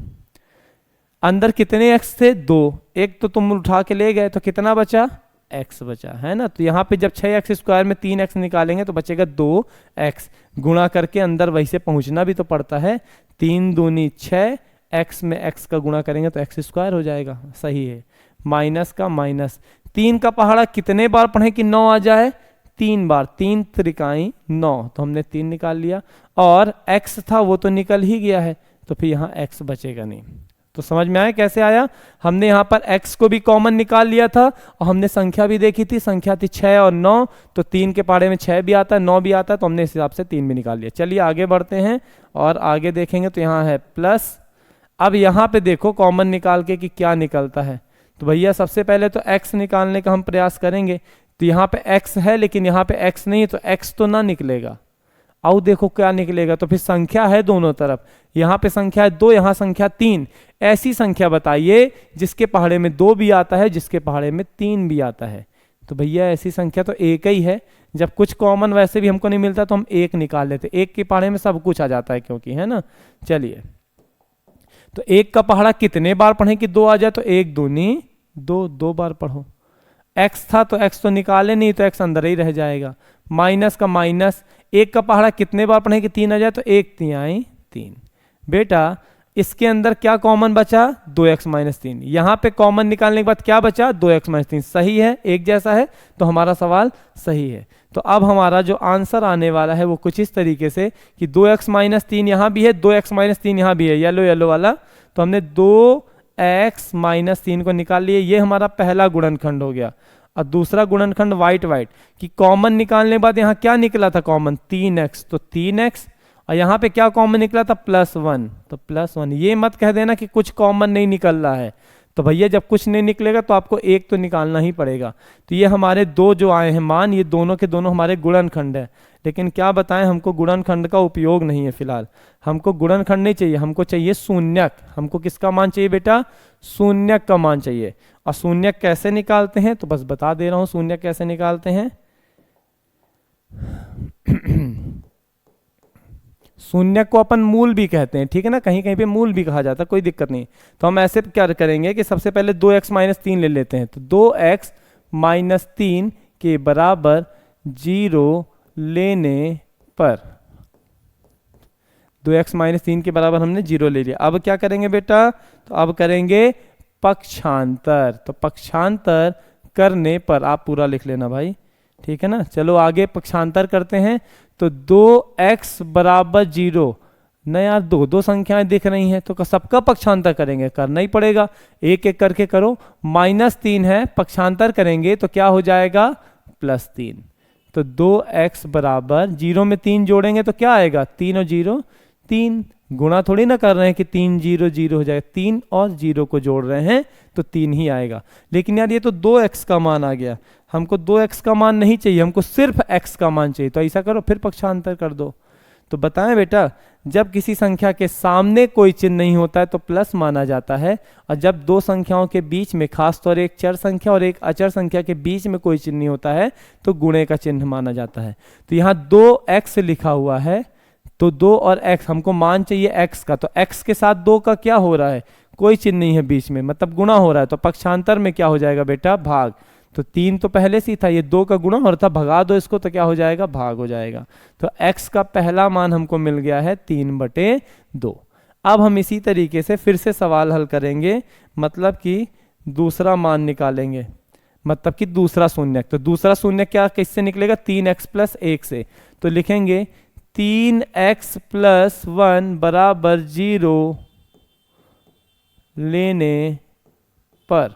A: अंदर कितने x थे? 2। एक तो तुम उठा के ले गए तो कितना बचा? x बचा, है ना। तो यहाँ पे जब 6x² में 3x निकालेंगे तो बचेगा 2x। गुणा करके अंदर वही से पहुंचना भी तो पड़ता है। 3 दूनी 6, x में x का गुणा करेंगे तो x² हो जाएगा। सही है। माइनस का माइनस। 3 का पहाड़ा कितने बार पढ़ें कि 9 आ जाए? 3 बार। 3 त्रिकाई 9। तो हमने 3 निकाल लिया और x था वो तो निकल ही गया है, तो फिर यहाँ x बचेगा नहीं। तो समझ में आया कैसे आया? हमने यहाँ पर x को भी कॉमन निकाल लिया था और हमने संख्या भी देखी थी। संख्या थी 6 और 9। तो 3 के पहाड़े में 6 भी आता है, 9 भी आता है, तो हमने इस हिसाब से 3 भी निकाल लिया। चलिए आगे बढ़ते हैं और आगे देखेंगे। तो यहाँ है प्लस। अब यहाँ पे देखो कॉमन निकाल के कि क्या निकलता है। तो भैया सबसे पहले तो x निकालने का हम प्रयास करेंगे। तो यहाँ पे x है लेकिन यहाँ पे x नहीं है, तो x तो ना निकलेगा। आओ देखो क्या निकलेगा। तो फिर संख्या है दोनों तरफ। यहाँ पे संख्या है 2, यहाँ संख्या 3। ऐसी संख्या बताइए जिसके पहाड़े में 2 भी आता है, जिसके पहाड़े में 3 भी आता है। तो भैया ऐसी संख्या तो एक ही है। जब कुछ कॉमन वैसे भी हमको नहीं मिलता तो हम 1 निकाल लेते। 1 के पहाड़े में सब कुछ आ जाता है क्योंकि, है ना। चलिए, तो 1 का पहाड़ा कितने बार पढ़ें कि 2 आ जाए? तो 1 दूनी 2, 2 बार पढ़ो। x था तो x तो निकाले नहीं, तो x अंदर ही रह जाएगा। माइनस का माइनस। 1 का पहाड़ा कितने बार पढ़ें कि 3 आ जाए? तो 1 तिहाई 3। बेटा इसके अंदर क्या कॉमन बचा? 2x - 3। यहाँ पे कॉमन निकालने के बाद क्या बचा? 2x - 3। सही है, एक जैसा है, तो हमारा सवाल सही है। तो अब हमारा जो आंसर आने वाला है वो कुछ इस तरीके से कि 2x - 3 यहाँ भी है, 2x - 3 यहाँ भी है, येलो येलो वाला। तो हमने 2x - 3 को निकाल लिए। ये हमारा पहला गुणनखंड हो गया। और दूसरा गुणनखंड वाइट वाइट कि कॉमन निकालने के बाद यहाँ क्या निकला था कॉमन? 3x। तो 3x और यहाँ पे क्या कॉमन निकला था? +1। तो +1। ये मत कह देना कि कुछ कॉमन नहीं निकल रहा है। तो भैया जब कुछ नहीं निकलेगा तो आपको एक तो निकालना ही पड़ेगा। तो ये हमारे 2 जो आए हैं मान, ये दोनों के दोनों हमारे गुणनखंड है। लेकिन क्या बताएं, हमको गुणनखंड का उपयोग नहीं है फिलहाल। हमको गुणनखंड नहीं चाहिए, हमको चाहिए शून्यक। हमको किसका मान चाहिए बेटा? शून्यक का मान चाहिए। और शून्यक कैसे निकालते हैं? तो बस बता दे रहा हूं शून्यक कैसे निकालते हैं। शून्यक को अपन मूल भी कहते हैं, ठीक है ना। कहीं कहीं पे मूल भी कहा जाता है, कोई दिक्कत नहीं। तो हम ऐसे क्या करेंगे कि सबसे पहले 2x - 3 ले लेते हैं। तो 2x - 3 के बराबर 0 लेने पर 2x - 3 के बराबर हमने 0 ले लिया। अब क्या करेंगे बेटा? तो अब करेंगे पक्षांतर। तो पक्षांतर करने पर, आप पूरा लिख लेना भाई, ठीक है ना। चलो आगे पक्षांतर करते हैं। तो 2x = 0। न यार, 2 संख्याएं दिख रही हैं तो सबका पक्षांतर करेंगे, करना ही पड़ेगा। एक एक करके करो। -3 है, पक्षांतर करेंगे तो क्या हो जाएगा? +3। तो 2x = 0 में 3 जोड़ेंगे तो क्या आएगा? 3 और 0 3। गुणा थोड़ी ना कर रहे हैं कि 3 0 0 हो जाएगा। 3 और 0 को जोड़ रहे हैं तो 3 ही आएगा। लेकिन यार ये तो 2x का मान आ गया। हमको 2x का मान नहीं चाहिए, हमको सिर्फ x का मान चाहिए। तो ऐसा करो, फिर पक्षांतर कर दो। तो बताएं बेटा, जब किसी संख्या के सामने कोई चिन्ह नहीं होता है तो प्लस माना जाता है। और जब 2 संख्याओं के बीच में, खासतौर एक चर संख्या और एक अचर संख्या के बीच में कोई चिन्ह नहीं होता है तो गुणे का चिन्ह माना जाता है। तो यहाँ 2x लिखा हुआ है, तो 2 और x, हमको मान चाहिए x का। तो x के साथ 2 का क्या हो रहा है? कोई चिन्ह नहीं है बीच में, मतलब गुणा हो रहा है। तो पक्षांतर में क्या हो जाएगा बेटा? भाग। तो 3 तो पहले से ही था, ये 2 का गुणा हो रहा था, भगा दो इसको तो क्या हो जाएगा? भाग हो जाएगा। तो x का पहला मान हमको मिल गया है 3/2। अब हम इसी तरीके से फिर से सवाल हल करेंगे, मतलब कि दूसरा मान निकालेंगे, मतलब कि दूसरा शून्यक। तो दूसरा शून्यक क्या किससे निकलेगा? 3x + 1 से। तो लिखेंगे 3x + 1 = 0 लेने पर।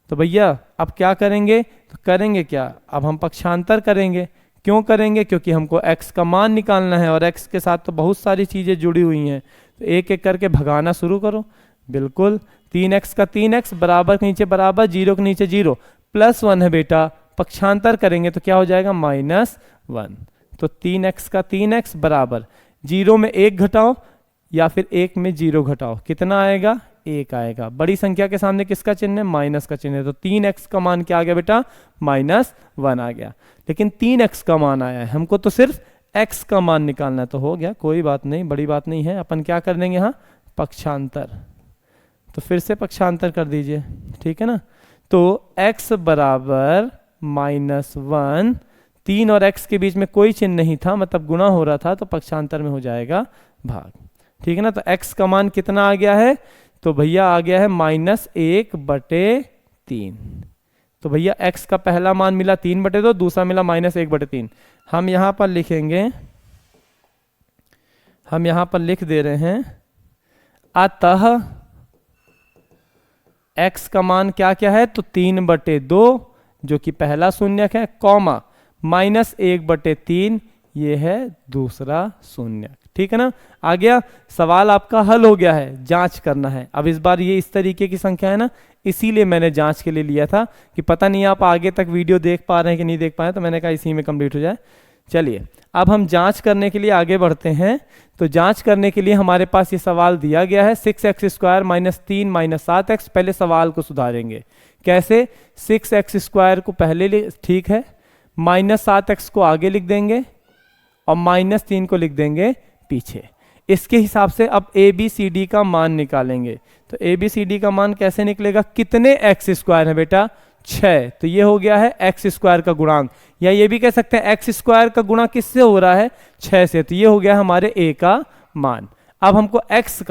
A: तो भैया अब क्या करेंगे? तो करेंगे क्या? अब हम पक्षांतर करेंगे। क्यों करेंगे? क्योंकि हमको x का मान निकालना है और x के साथ तो बहुत सारी चीज़ें जुड़ी हुई हैं। तो एक एक करके भगाना शुरू करो। बिल्कुल 3x का 3x बराबर के नीचे बराबर, 0 के नीचे 0, +1 है बेटा, पक्षांतर करेंगे तो क्या हो जाएगा -1। तो 3x का 3x बराबर 0 में 1 घटाओ या फिर 1 में 0 घटाओ, कितना आएगा 1 आएगा। बड़ी संख्या के सामने किसका चिन्ह है, माइनस का चिन्ह है, तो 3x का मान क्या आ गया बेटा -1 आ गया। लेकिन 3x का मान आया है, हमको तो सिर्फ x का मान निकालना है, तो हो गया, कोई बात नहीं, बड़ी बात नहीं है। अपन क्या कर देंगे यहाँ पक्षांतर, तो फिर से पक्षांतर कर दीजिए, ठीक है ना। तो x बराबर -1, 3 और x के बीच में कोई चिन्ह नहीं था, मतलब गुणा हो रहा था, तो पक्षांतर में हो जाएगा भाग, ठीक है ना। तो x का मान कितना आ गया है, तो भैया आ गया है -1/3। तो भैया x का पहला मान मिला 3/2, दूसरा मिला -1/3। हम यहां पर लिखेंगे, हम यहां पर लिख दे रहे हैं, अतः x का मान क्या क्या है, तो 3/2 जो कि पहला शून्यक है, कॉमा -1/3 ये है दूसरा शून्यक, ठीक है ना। आ गया, सवाल आपका हल हो गया है, जांच करना है। अब इस बार ये इस तरीके की संख्या है ना, इसीलिए मैंने जांच के लिए लिया था कि पता नहीं आप आगे तक वीडियो देख पा रहे हैं कि नहीं देख पाए, तो मैंने कहा इसी में कंप्लीट हो जाए। चलिए अब हम जांच करने के लिए आगे बढ़ते हैं। तो जांच करने के लिए हमारे पास ये सवाल दिया गया है 6x² -3 -7x। पहले सवाल को सुधारेंगे, कैसे, 6x² को पहले ठीक है, -7x को आगे लिख देंगे और -3 को लिख देंगे पीछे। इसके हिसाब से अब ABCD का मान निकालेंगे। तो ABCD का मान कैसे निकलेगा, कितने x² है बेटा 6, तो ये हो गया है x² का गुणांक, या ये भी कह सकते हैं x² का गुणा किससे हो रहा है 6 से, तो ये हो गया हमारे A का मान। अब हमको x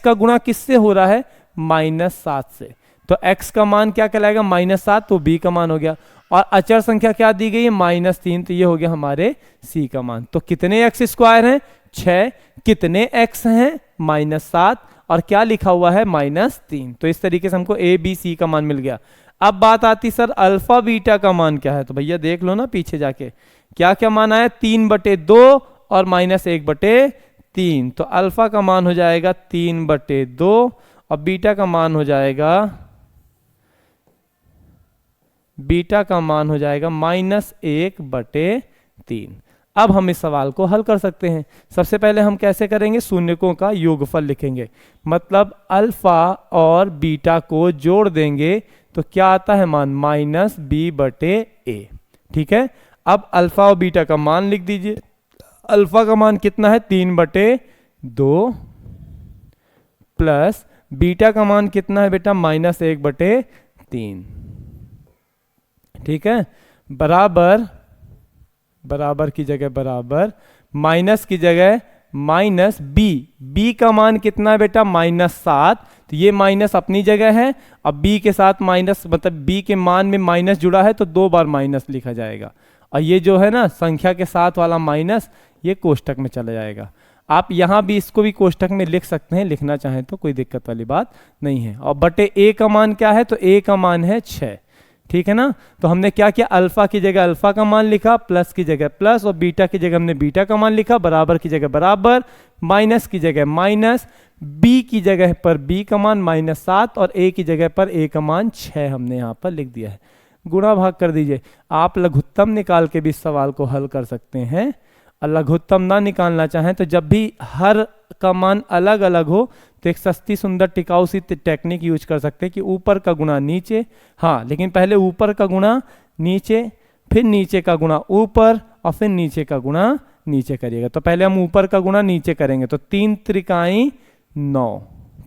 A: का गुणा किससे हो रहा है -7 से, तो x का मान क्या कहलाएगा -7, तो B का मान हो गया। और अचर संख्या क्या दी गई है -3, तो ये हो गया हमारे C का मान। तो कितने x² हैं 6, कितने x हैं -7, और क्या लिखा हुआ है -3। तो इस तरीके से हमको A B C का मान मिल गया। अब बात आती सर अल्फा बीटा का मान क्या है, तो भैया देख लो ना पीछे जाके क्या क्या मान आया, 3/2 और -1/3। तो अल्फा का मान हो जाएगा 3/2 और बीटा का मान हो जाएगा -1/3। अब हम इस सवाल को हल कर सकते हैं। सबसे पहले हम कैसे करेंगे, शून्यकों का योगफल लिखेंगे, मतलब अल्फा और बीटा को जोड़ देंगे तो क्या आता है मान -b/a, ठीक है। अब अल्फा और बीटा का मान लिख दीजिए। अल्फा का मान कितना है 3/2 प्लस बीटा का मान कितना है बेटा -1/3, ठीक है। बराबर की जगह बराबर, माइनस की जगह माइनस बी का मान कितना है बेटा -7, तो ये माइनस अपनी जगह है। अब बी के साथ माइनस, मतलब बी के मान में माइनस जुड़ा है तो 2 बार माइनस लिखा जाएगा, और ये जो है ना संख्या के साथ वाला माइनस ये कोष्टक में चला जाएगा। आप यहाँ भी इसको भी कोष्टक में लिख सकते हैं, लिखना चाहें तो कोई दिक्कत वाली बात नहीं है। और बटे ए का मान क्या है, तो ए का मान है 6, ठीक है ना। तो हमने क्या किया, अल्फा की जगह अल्फा का मान लिखा, प्लस की जगह प्लस, और बीटा की जगह हमने बीटा का मान लिखा, बराबर की जगह बराबर, माइनस की जगह माइनस, बी की जगह पर बी का मान -7 और ए की जगह पर ए का मान 6 हमने यहाँ पर लिख दिया है। गुणा भाग कर दीजिए। आप लघुत्तम निकाल के भी इस सवाल को हल कर सकते हैं, और लघुत्तम ना निकालना चाहें तो जब भी हर का मान अलग अलग हो तो एक सस्ती सुंदर टिकाऊ सी टेक्निक यूज कर सकते हैं कि ऊपर का गुणा नीचे, हाँ लेकिन पहले ऊपर का गुणा नीचे, फिर नीचे का गुणा ऊपर, और फिर नीचे का गुणा नीचे करिएगा। तो पहले हम ऊपर का गुणा नीचे करेंगे, तो 3 त्रिकाई 9,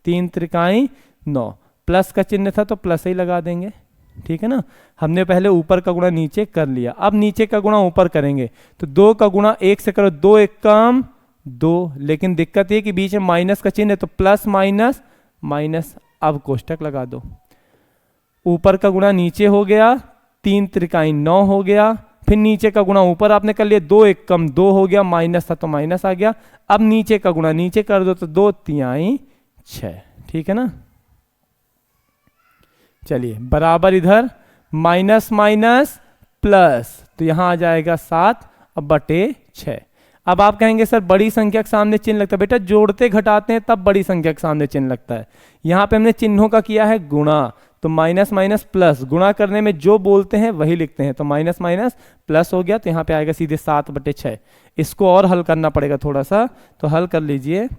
A: 3 त्रिकाई 9, प्लस का चिन्ह था तो प्लस ही लगा देंगे, ठीक है ना। हमने पहले ऊपर का गुणा नीचे कर लिया, अब नीचे का गुणा ऊपर करेंगे, तो 2 का गुणा 1 से करो, 2 1 कम 2, लेकिन दिक्कत ये कि बीच में माइनस का चिन्ह है, तो प्लस माइनस माइनस, अब कोष्टक लगा दो। ऊपर का गुणा नीचे हो गया, 3 त्रिकाई 9 हो गया, फिर नीचे का गुणा ऊपर आपने कर लिया, 2 1 कम 2 हो गया, माइनस था तो माइनस आ गया। अब नीचे का गुणा नीचे कर दो, तो 2 तिहाई 6, ठीक है ना। चलिए बराबर, इधर माइनस माइनस प्लस, तो यहां आ जाएगा 7 अब बटे 6। अब आप कहेंगे सर बड़ी संख्या के सामने चिन्ह लगता है। बेटा जोड़ते घटाते हैं तब बड़ी संख्या के सामने चिन्ह लगता है। यहाँ पे हमने चिन्हों का किया है गुणा, तो माइनस माइनस प्लस, गुणा करने में जो बोलते हैं वही लिखते हैं, तो माइनस माइनस प्लस हो गया, तो यहाँ पे आएगा सीधे 7/6। इसको और हल करना पड़ेगा थोड़ा सा, तो हल कर लीजिए।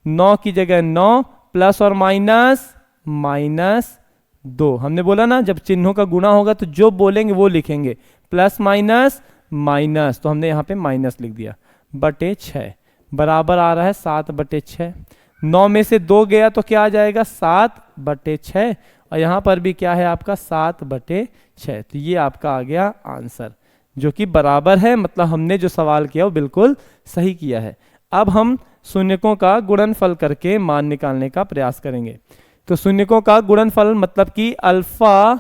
A: 9 की जगह 9 प्लस और माइनस -2। हमने बोला ना जब चिन्हों का गुणा होगा तो जो बोलेंगे वो लिखेंगे, प्लस माइनस माइनस, तो हमने यहाँ पे माइनस लिख दिया, बटे 6 बराबर आ रहा है 7/6। 9 में से 2 गया तो क्या आ जाएगा 7/6, और यहाँ पर भी क्या है आपका 7/6। तो ये आपका आ गया आंसर, जो कि बराबर है, मतलब हमने जो सवाल किया वो बिल्कुल सही किया है। अब हम शून्यकों का गुणनफल करके मान निकालने का प्रयास करेंगे। तो शून्यकों का गुणनफल मतलब कि अल्फा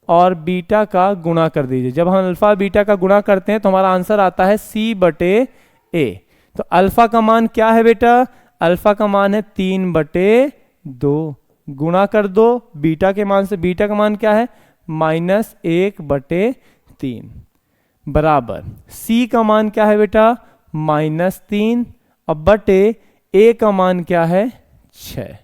A: और बीटा का गुणा कर दीजिए। जब हम अल्फा बीटा का गुणा करते हैं तो हमारा आंसर आता है C/A। तो अल्फा का मान क्या है बेटा, अल्फा का मान है 3/2, गुणा कर दो बीटा के मान से, बीटा का मान क्या है -1/3, बराबर C का मान क्या है बेटा -3, और बटे A का मान क्या है 6।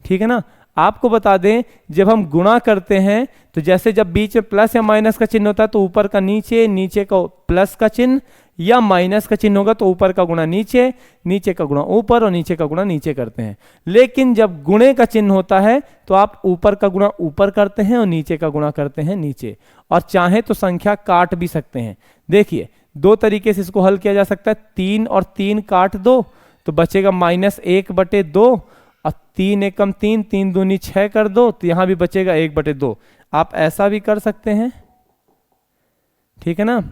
A: ठीक है ना। आपको बता दें जब हम गुणा करते हैं तो जैसे जब बीच में प्लस या माइनस का चिन्ह होता है तो ऊपर का नीचे, नीचे का प्लस का चिन्ह, या माइनस का चिन्ह होगा तो ऊपर का गुणा नीचे, नीचे का गुणा ऊपर और नीचे का गुणा नीचे करते हैं। लेकिन जब गुणे का चिन्ह होता है तो आप ऊपर का गुणा ऊपर करते हैं और नीचे का गुणा करते हैं नीचे, और चाहे तो संख्या काट भी सकते हैं। देखिए 2 तरीके से इसको हल किया जा सकता है। 3 और 3 काट दो तो बचेगा -1/2, और 3 एकम 3, 3 दूनी 6 कर दो तो यहां भी बचेगा 1/2। आप ऐसा भी कर सकते हैं, ठीक है ना।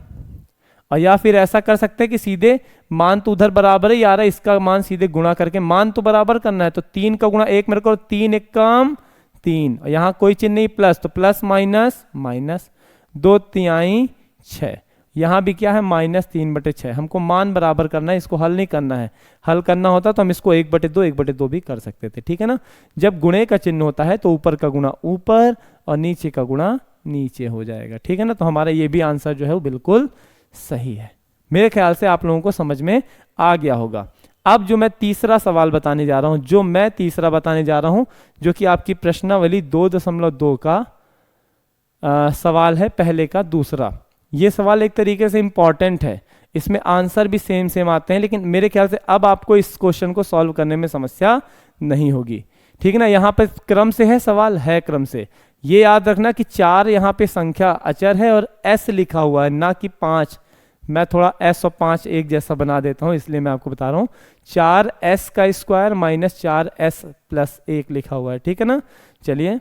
A: और या फिर ऐसा कर सकते हैं कि सीधे मान तो उधर बराबर ही आ रहा है, इसका मान सीधे गुणा करके मान तो बराबर करना है, तो 3 का गुणा 1 मेरे को 3 एकम 3, और यहां कोई चिन्ह नहीं प्लस, तो प्लस माइनस माइनस, 2 तिहाई 6, यहां भी क्या है -3/6। हमको मान बराबर करना है, इसको हल नहीं करना है। हल करना होता तो हम इसको 1/2 1/2 भी कर सकते थे, ठीक है ना। जब गुणे का चिन्ह होता है तो ऊपर का गुणा ऊपर और नीचे का गुणा नीचे हो जाएगा, ठीक है ना। तो हमारा ये भी आंसर जो है वो बिल्कुल सही है। मेरे ख्याल से आप लोगों को समझ में आ गया होगा। अब जो मैं तीसरा सवाल बताने जा रहा हूं, जो कि आपकी प्रश्नावली 2.2 का सवाल है, पहले का दूसरा। ये सवाल एक तरीके से इंपॉर्टेंट है, इसमें आंसर भी सेम सेम आते हैं, लेकिन मेरे ख्याल से अब आपको इस क्वेश्चन को सॉल्व करने में समस्या नहीं होगी, ठीक है ना। यहाँ पे क्रम से है सवाल, है क्रम से। ये याद रखना कि 4 यहाँ पे संख्या अचर है और S लिखा हुआ है, ना कि 5। मैं थोड़ा S और 5 एक जैसा बना देता हूँ, इसलिए मैं आपको बता रहा हूँ। 4S का स्क्वायर माइनस 4S प्लस 1 लिखा हुआ है, ठीक है ना। चलिए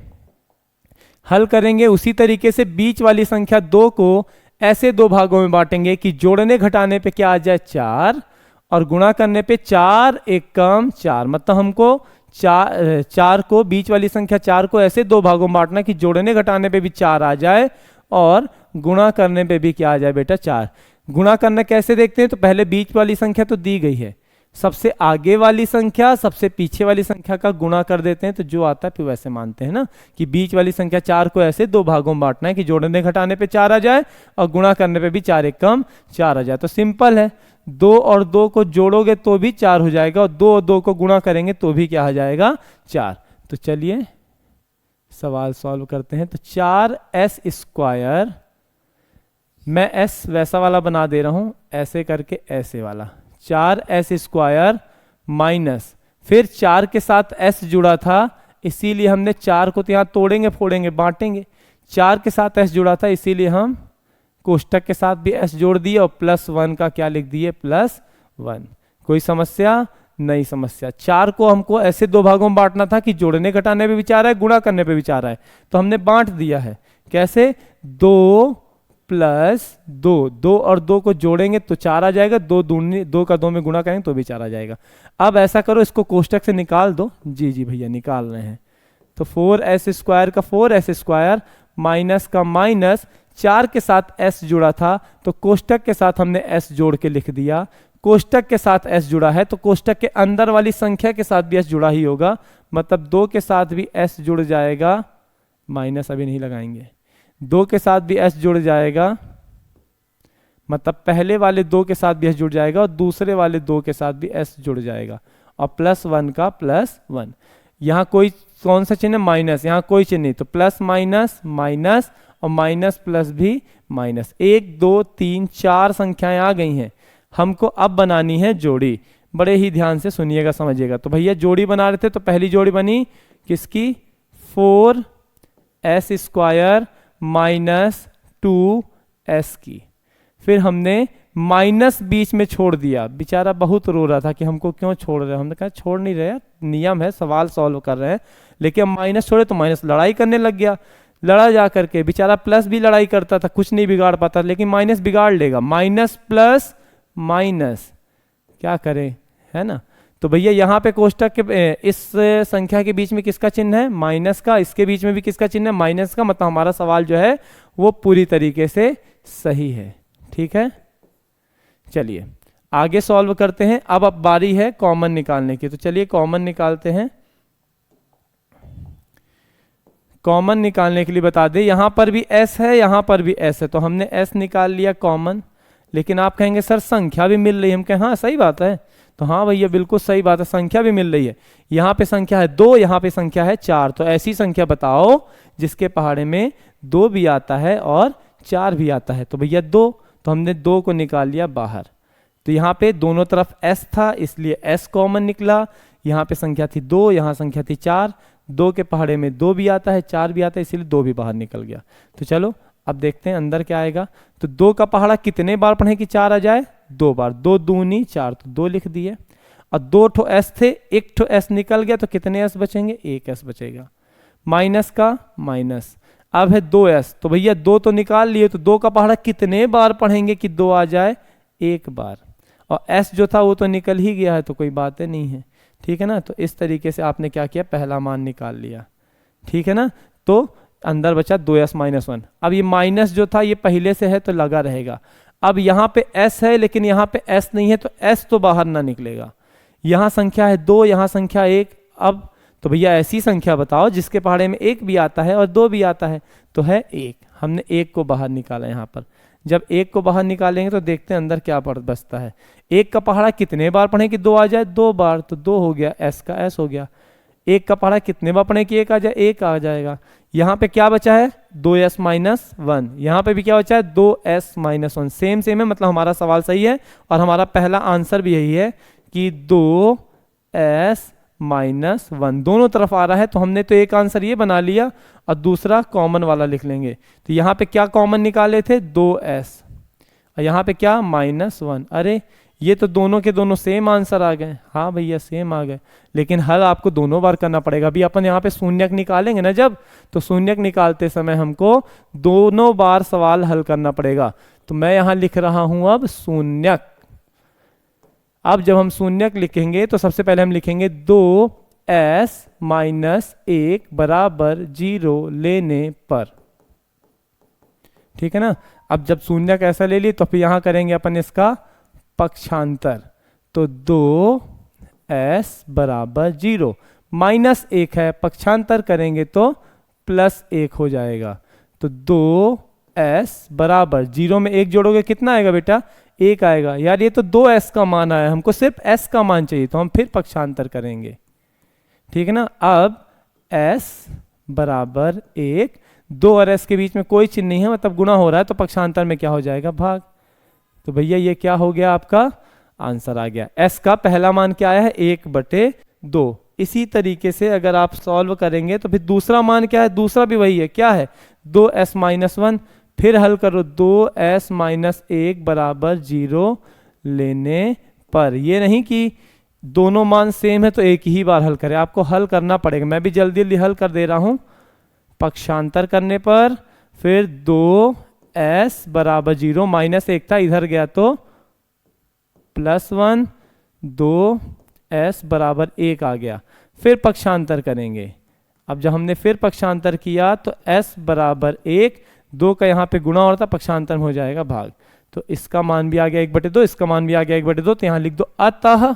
A: हल करेंगे। उसी तरीके से बीच वाली संख्या 2 को ऐसे 2 भागों में बांटेंगे कि जोड़ने घटाने पे क्या आ जाए 4, और गुणा करने पे 4 एकम 4, मतलब हमको 4 को, बीच वाली संख्या 4 को ऐसे 2 भागों में बांटना कि जोड़ने घटाने पे भी 4 आ जाए और गुणा करने पे भी क्या आ जाए बेटा 4। गुणा करना कैसे देखते हैं, तो पहले बीच वाली संख्या तो दी गई है, सबसे आगे वाली संख्या सबसे पीछे वाली संख्या का गुणा कर देते हैं, तो जो आता है फिर वैसे मानते हैं ना कि बीच वाली संख्या 4 को ऐसे 2 भागों में बांटना है कि जोड़ने घटाने पे 4 आ जाए और गुणा करने पे भी 4 एकम 4 आ जाए। तो सिंपल है, 2 और 2 को जोड़ोगे तो भी 4 हो जाएगा, और 2 और 2 को गुणा करेंगे तो भी क्या हो जाएगा 4। तो चलिए सवाल सॉल्व करते हैं। तो 4S स्क्वायर, मैं S वैसा वाला बना दे रहा हूं, ऐसे करके ऐसे वाला, 4S स्क्वायर माइनस, फिर 4 के साथ S जुड़ा था इसीलिए हमने 4 को तो यहाँ तोड़ेंगे फोड़ेंगे बांटेंगे, 4 के साथ S जुड़ा था इसीलिए हम कोष्टक के साथ भी S जोड़ दिए और +1 का क्या लिख दिए +1। कोई समस्या नहीं, समस्या। 4 को हमको ऐसे 2 भागों में बांटना था कि जोड़ने घटाने पे भी 4 है, गुणा करने पे भी 4 है, तो हमने बांट दिया है। कैसे, 2 + 2, 2 और 2 को जोड़ेंगे तो 4 आ जाएगा, 2 का 2 में गुणा करेंगे तो भी 4 आ जाएगा। अब ऐसा करो, इसको कोष्टक से निकाल दो। जी जी भैया निकाल रहे हैं। तो 4S स्क्वायर का 4S स्क्वायर माइनस का माइनस, 4 के साथ S जुड़ा था तो कोष्टक के साथ हमने S जोड़ के लिख दिया। कोष्टक के साथ S जुड़ा है तो कोष्टक के अंदर वाली संख्या के साथ भी S जुड़ा ही होगा, मतलब 2 के साथ भी S जुड़ जाएगा, माइनस अभी नहीं लगाएंगे, 2 के साथ भी S जुड़ जाएगा, मतलब पहले वाले 2 के साथ भी s जुड़ जाएगा और दूसरे वाले 2 के साथ भी s जुड़ जाएगा, और +1 का +1। यहाँ कोई कौन सा चिन्ह है? माइनस। यहाँ कोई चिन्ह नहीं, तो प्लस माइनस माइनस और माइनस प्लस भी माइनस। 1 2 3 4 संख्याएं आ गई हैं। हमको अब बनानी है जोड़ी। बड़े ही ध्यान से सुनिएगा, समझिएगा। तो भैया जोड़ी बना रहे थे, तो पहली जोड़ी बनी किसकी? 4s² माइनस 2s की। फिर हमने माइनस बीच में छोड़ दिया। बेचारा बहुत रो रहा था कि हमको क्यों छोड़ रहे हैं। हमने कहा छोड़ नहीं रहे, नियम है, सवाल सॉल्व कर रहे हैं। लेकिन हम माइनस छोड़े तो माइनस लड़ाई करने लग गया। लड़ा जा करके बेचारा प्लस भी लड़ाई करता था, कुछ नहीं बिगाड़ पाता, लेकिन माइनस बिगाड़ लेगा। माइनस प्लस माइनस क्या करें, है ना। तो भैया यहाँ पे कोष्टक के इस संख्या के बीच में किसका चिन्ह है? माइनस का। इसके बीच में भी किसका चिन्ह है? माइनस का। मतलब हमारा सवाल जो है वो पूरी तरीके से सही है। ठीक है, चलिए आगे सॉल्व करते हैं। अब बारी है कॉमन निकालने की, तो चलिए कॉमन निकालते हैं। कॉमन निकालने के लिए बता दें, यहां पर भी s है, यहां पर भी s है, तो हमने s निकाल लिया कॉमन। लेकिन आप कहेंगे सर संख्या भी मिल रही है। हम कहें हाँ सही बात है। तो हाँ भैया बिल्कुल सही बात है, संख्या भी मिल रही है। यहाँ पे संख्या है 2, यहाँ पे संख्या है 4। तो ऐसी संख्या बताओ जिसके पहाड़े में 2 भी आता है और 4 भी आता है। तो भैया 2, तो हमने 2 को निकाल लिया बाहर। तो यहाँ पे दोनों तरफ s था, इसलिए s कॉमन निकला। यहाँ पे संख्या थी 2, यहाँ संख्या थी 4। 2 के पहाड़े में 2 भी आता है, 4 भी आता है, इसीलिए 2 भी बाहर निकल गया। तो चलो अब देखते हैं अंदर क्या आएगा। तो 2 का पहाड़ा कितने बार पढ़े कि 4 आ जाए? 2 बार। 2 दूनी 4, तो 2 लिख दिए। और 2 ठो s थे, 1 ठो s निकल गया, तो कितने s बचेंगे? 1 s बचेगा। माइनस का माइनस। अब है 2s, तो भैया 2 तो निकाल लिए, तो 2 का पहाड़ा कितने बार पढ़ेंगे कि 2 आ जाए? 1 बार। और s जो था वो तो निकल ही गया है, तो कोई बात नहीं है। ठीक है ना। तो इस तरीके से आपने क्या किया? पहला मान निकाल लिया। ठीक है ना। तो अंदर बचा 2s - 1। अब ये माइनस जो था ये पहले से है तो लगा रहेगा। अब यहाँ पे s है, लेकिन यहाँ पे s नहीं है, तो s तो बाहर ना निकलेगा। यहाँ संख्या है 2, यहाँ संख्या 1। अब तो भैया ऐसी संख्या बताओ जिसके पहाड़े में 1 भी आता है और 2 भी आता है। तो है 1। हमने 1 को बाहर निकाला यहाँ पर। जब 1 को बाहर निकालेंगे तो देखते हैं अंदर क्या बचता है। 1 का पहाड़ा कितने बार पढ़े कि 2 आ जाए? 2 बार, तो 2 हो गया, s का s हो गया। 1 का पहाड़ा कितने बार पढ़े कि 1 आ जाए? 1 आ जाएगा। यहाँ पे क्या बचा है? 2s - 1। यहाँ पे भी क्या बचा है? 2s - 1। सेम सेम है, मतलब हमारा सवाल सही है और हमारा पहला आंसर भी यही है कि 2s - 1 दोनों तरफ आ रहा है। तो हमने तो एक आंसर ये बना लिया और दूसरा कॉमन वाला लिख लेंगे। तो यहाँ पे क्या कॉमन निकाले थे? 2s, और यहाँ पे क्या? -1। अरे ये तो दोनों के दोनों सेम आंसर आ गए। हाँ भैया सेम आ गए, लेकिन हल आपको दोनों बार करना पड़ेगा। अभी अपन यहाँ पे शून्यक निकालेंगे ना जब, तो शून्यक निकालते समय हमको दोनों बार सवाल हल करना पड़ेगा। तो मैं यहाँ लिख रहा हूं अब शून्यक। अब जब हम शून्यक लिखेंगे तो सबसे पहले हम लिखेंगे 2s - 1 = 0 लेने पर। ठीक है ना। अब जब शून्यक ऐसा ले ली तो फिर यहाँ करेंगे अपन इसका पक्षांतर। तो 2s = 0, -1 है, पक्षांतर करेंगे तो +1 हो जाएगा। तो 2s = 0 में 1 जोड़ोगे कितना आएगा बेटा? 1 आएगा। यार ये तो 2s का मान आया, हमको सिर्फ s का मान चाहिए, तो हम फिर पक्षांतर करेंगे। ठीक है ना। अब s = 1, 2 और s के बीच में कोई चिन्ह नहीं है, मतलब गुणा हो रहा है, तो पक्षांतर में क्या हो जाएगा? भाग। तो भैया ये क्या हो गया? आपका आंसर आ गया। s का पहला मान क्या आया है? 1/2। इसी तरीके से अगर आप सॉल्व करेंगे तो फिर दूसरा मान क्या है? दूसरा भी वही है, क्या है? 2s - 1। फिर हल करो, 2s - 1 = 0 लेने पर। ये नहीं कि दोनों मान सेम है तो एक ही बार हल करें, आपको हल करना पड़ेगा। मैं भी जल्दी जल्दी हल कर दे रहा हूं। पक्षांतर करने पर फिर 2s = 0, -1 था, इधर गया तो +1, 2s = 1 आ गया। फिर पक्षांतर करेंगे। अब जब हमने फिर पक्षांतर किया तो s = 1, 2 का यहाँ पे गुणा होता, पक्षांतर में हो जाएगा भाग। तो इसका मान भी आ गया 1/2, इसका मान भी आ गया 1/2। तो यहाँ लिख दो अतः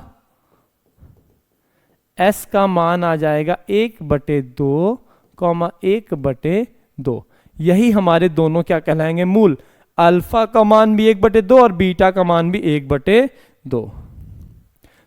A: s का मान आ जाएगा 1/2, 1/2। यही हमारे दोनों क्या कहलाएंगे? मूल। अल्फा का मान भी 1/2 और बीटा का मान भी 1/2।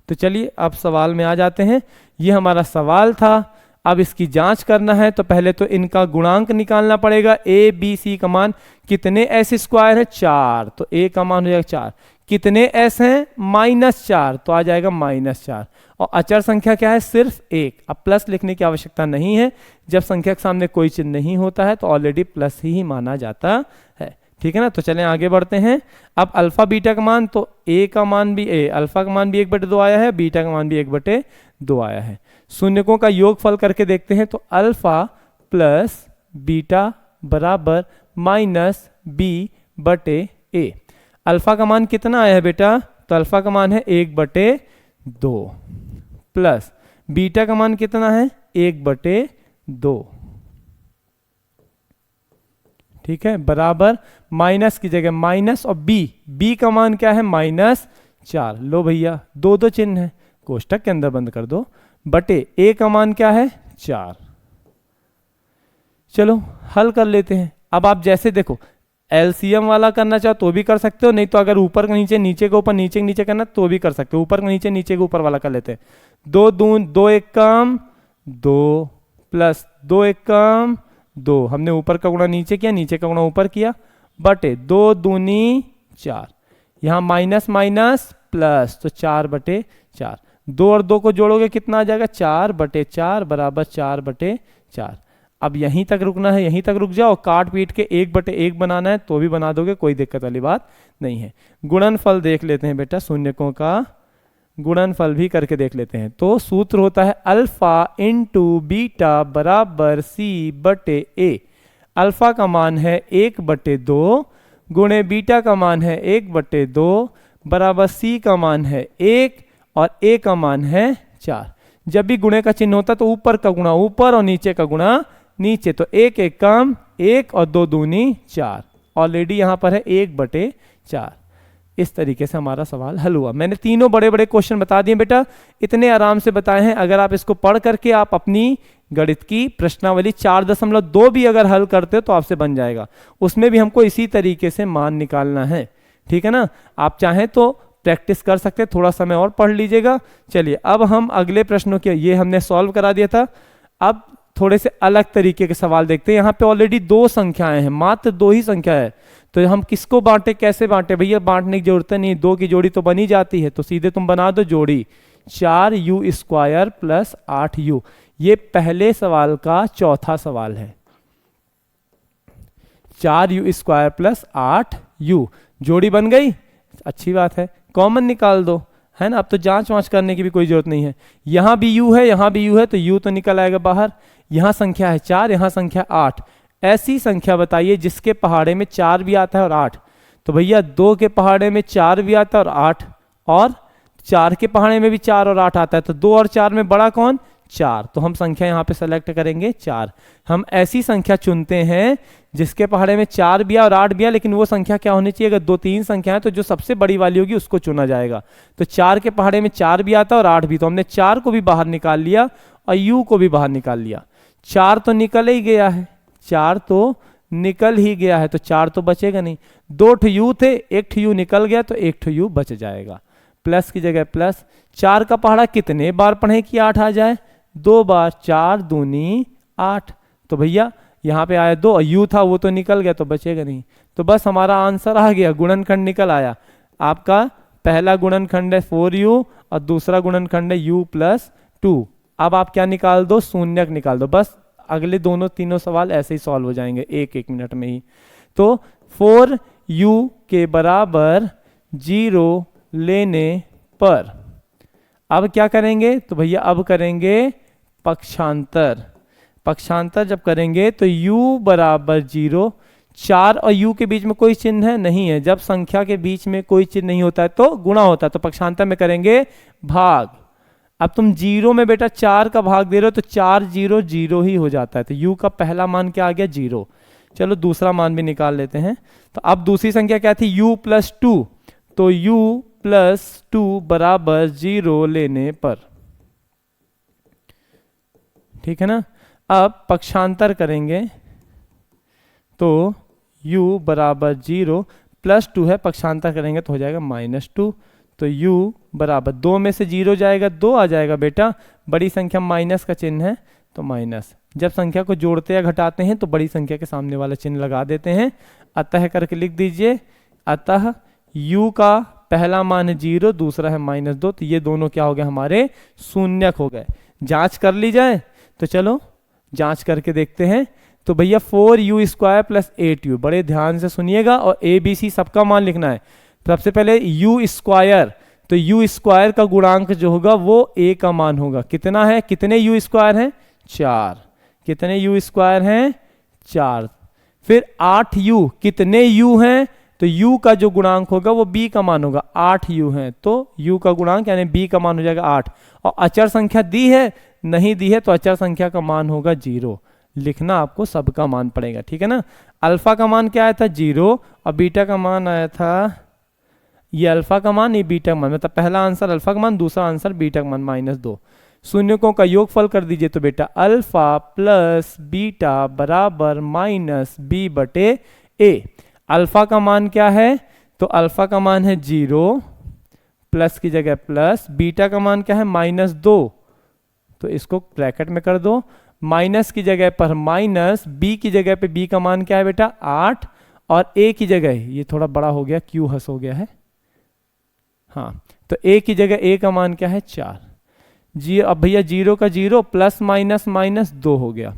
A: तो चलिए अब सवाल में आ जाते हैं। ये हमारा सवाल था। अब इसकी जांच करना है तो पहले तो इनका गुणांक निकालना पड़ेगा। ए बी सी का मान, कितने एस स्क्वायर है 4, तो ए का मान हो जाएगा 4। कितने एस हैं -4, तो आ जाएगा -4। और अचर संख्या क्या है, सिर्फ 1। अब प्लस लिखने की आवश्यकता नहीं है, जब संख्या के सामने कोई चिन्ह नहीं होता है तो ऑलरेडी प्लस ही माना जाता है। ठीक है ना। तो चलें आगे बढ़ते हैं। अब अल्फा बीटा का मान, तो ए का मान भी अल्फा का मान भी 1/2 आया है, बीटा का मान भी 1/2 आया है। शून्यकों का योगफल करके देखते हैं, तो अल्फा प्लस बीटा बराबर -b/a। अल्फा का मान कितना आया है बेटा, तो अल्फा का मान है 1/2 प्लस बीटा का मान कितना है 1/2। ठीक है, बराबर माइनस की जगह माइनस और बी का मान क्या है -4। लो भैया दो दो चिन्ह है, कोष्टक के अंदर बंद कर दो, बटे ए का मान क्या है 4। चलो हल कर लेते हैं। अब आप जैसे देखो एलसीएम वाला करना चाहो तो भी कर सकते हो, नहीं तो अगर ऊपर के नीचे, नीचे के ऊपर, नीचे के नीचे करना तो भी कर सकते हो। ऊपर के नीचे, नीचे के ऊपर वाला कर लेते हैं। 2 दून 2 एक कम 2 प्लस 2 एक कम 2, हमने ऊपर का गुणा नीचे किया, नीचे का गुणा ऊपर किया, बटे 2 दूनी 4। यहाँ माइनस माइनस प्लस, तो 4/4। 2 और 2 को जोड़ोगे कितना आ जाएगा 4/4 बराबर 4/4। अब यहीं तक रुकना है, यहीं तक रुक जाओ। काट पीट के 1/1 बनाना है तो भी बना दोगे, कोई दिक्कत वाली बात नहीं है। गुणनफल देख लेते हैं बेटा, शून्यकों का गुणनफल भी करके देख लेते हैं। तो सूत्र होता है अल्फा इंटू बीटा बराबर c/a। अल्फा का मान है 1/2 गुणे बीटा का मान है 1/2 बराबर c का मान है 1 और a का मान है 4। जब भी गुणे का चिन्ह होता है तो ऊपर का गुणा ऊपर और नीचे का गुणा नीचे, तो 1 एक कम 1 और 2 दूनी 4। ऑलरेडी यहां पर है 1/4। इस तरीके से हमारा सवाल हल हुआ। मैंने तीनों बड़े बड़े क्वेश्चन बता दिए बेटा, इतने आराम से बताए हैं। अगर आप इसको पढ़ करके आप अपनी गणित की प्रश्नावली 4.2 भी अगर हल करते हो तो आपसे बन जाएगा। उसमें भी हमको इसी तरीके से मान निकालना है। ठीक है ना। आप चाहें तो प्रैक्टिस कर सकते हैं, थोड़ा समय और पढ़ लीजिएगा। चलिए अब हम अगले प्रश्नों के, ये हमने सॉल्व करा दिया था। अब थोड़े से अलग तरीके के सवाल देखते हैं। यहाँ पे ऑलरेडी 2 संख्याएं हैं, मात्र 2 ही संख्या है, तो हम किसको बांटे, कैसे बांटे भैया, बांटने की जरूरत नहीं, 2 की जोड़ी तो बनी जाती है, तो सीधे तुम बना दो जोड़ी 4u² प्लस 8u। ये पहले सवाल का चौथा सवाल है। 4u² प्लस 8u जोड़ी बन गई, अच्छी बात है। कॉमन निकाल दो, है ना। अब तो जांच वांच करने की भी कोई जरूरत नहीं है। यहां भी u है, यहां भी u है, तो u तो निकल आएगा बाहर। यहां संख्या है 4, यहां संख्या 8। ऐसी संख्या बताइए जिसके पहाड़े में 4 भी आता है और 8। तो भैया 2 के पहाड़े में 4 भी आता है और 8, और 4 के पहाड़े में भी 4 और 8 आता है, तो 2 और 4 में बड़ा कौन 4। तो हम संख्या यहाँ पे सेलेक्ट करेंगे 4। हम ऐसी संख्या चुनते हैं जिसके पहाड़े में 4 भी और 8 भी, लेकिन वो संख्या क्या होनी चाहिए, अगर 2-3 संख्या है तो जो सबसे बड़ी वाली होगी उसको चुना जाएगा। तो 4 के पहाड़े में 4 भी आता है और 8 भी, तो हमने 4 को भी बाहर निकाल लिया और u को भी बाहर निकाल लिया। 4 तो निकल ही गया है, 4 तो निकल ही गया है, तो 4 तो बचेगा नहीं। 2 u थे, 1 u निकल गया, तो 1 u बच जाएगा। प्लस की जगह प्लस। 4 का पहाड़ा कितने बार पढ़े कि 8 आ जाए, 2 बार, 4 दूनी 8। तो भैया यहाँ पे आया 2, u था वो तो निकल गया, तो बचेगा नहीं। तो बस हमारा आंसर आ गया, गुणनखंड निकल आया। आपका पहला गुणनखंड है 4u और दूसरा गुणनखंड है u प्लस 2। अब आप क्या निकाल दो, शून्यक निकाल दो। बस अगले दोनों तीनों सवाल ऐसे ही सॉल्व हो जाएंगे 1-1 मिनट में ही। तो 4u के बराबर 0 लेने पर अब क्या करेंगे, तो भैया अब करेंगे पक्षांतर। पक्षांतर जब करेंगे तो u बराबर 0, 4 और u के बीच में कोई चिन्ह है नहीं है। जब संख्या के बीच में कोई चिन्ह नहीं होता है तो गुणा होता है, तो पक्षांतर में करेंगे भाग। अब तुम 0 में बेटा 4 का भाग दे रहे हो तो 4 0 0 ही हो जाता है, तो u का पहला मान क्या आ गया 0। चलो दूसरा मान भी निकाल लेते हैं। तो अब दूसरी संख्या क्या थी u प्लस 2, तो u प्लस 2 बराबर 0 लेने पर। ठीक है ना। अब पक्षांतर करेंगे तो u बराबर 0, +2 है, पक्षांतर करेंगे तो हो जाएगा -2। तो u बराबर 2 में से 0 जाएगा 2 आ जाएगा बेटा, बड़ी संख्या माइनस का चिन्ह है तो माइनस। जब संख्या को जोड़ते या घटाते हैं तो बड़ी संख्या के सामने वाला चिन्ह लगा देते हैं। अतः करके लिख दीजिए, अतः u का पहला मान है 0, दूसरा है -2, तो ये दोनों क्या हो गए हमारे शून्यक हो गए। जांच कर ली जाए तो चलो जांच करके देखते हैं। तो भैया 4u² + 8u, बड़े ध्यान से सुनिएगा और a b c सबका मान लिखना है। सबसे पहले u², तो u² का गुणांक जो होगा वो a का मान होगा। कितना है, कितने u² हैं 4, कितने u² हैं 4। फिर 8u, कितने u हैं, तो u का जो गुणांक होगा वो b का मान होगा, 8u है तो u का गुणांक यानी b का मान हो जाएगा 8। और अचर संख्या दी है, नहीं दी है तो अचर संख्या का मान होगा 0। लिखना आपको सबका मान पड़ेगा, ठीक है ना। अल्फा का मान क्या आया था 0 और बीटा का मान आया था, ये अल्फा का मान ये बीटा का मान, मतलब पहला आंसर अल्फा का मान, दूसरा आंसर बीटा का मान -2। शून्यकों का योगफल कर दीजिए तो बेटा अल्फा + बीटा बराबर -b/a। अल्फा का मान क्या है, तो अल्फा का मान है 0, प्लस की जगह प्लस, बीटा का मान क्या है -2, तो इसको ब्रैकेट में कर दो, माइनस की जगह पर माइनस, बी की जगह पे बी का मान क्या है बेटा 8, और ए की जगह, ये थोड़ा बड़ा हो गया क्यू हस हो गया है, हाँ तो ए की जगह ए का मान क्या है 4 जी। अब भैया 0 का 0 प्लस माइनस -2 हो गया।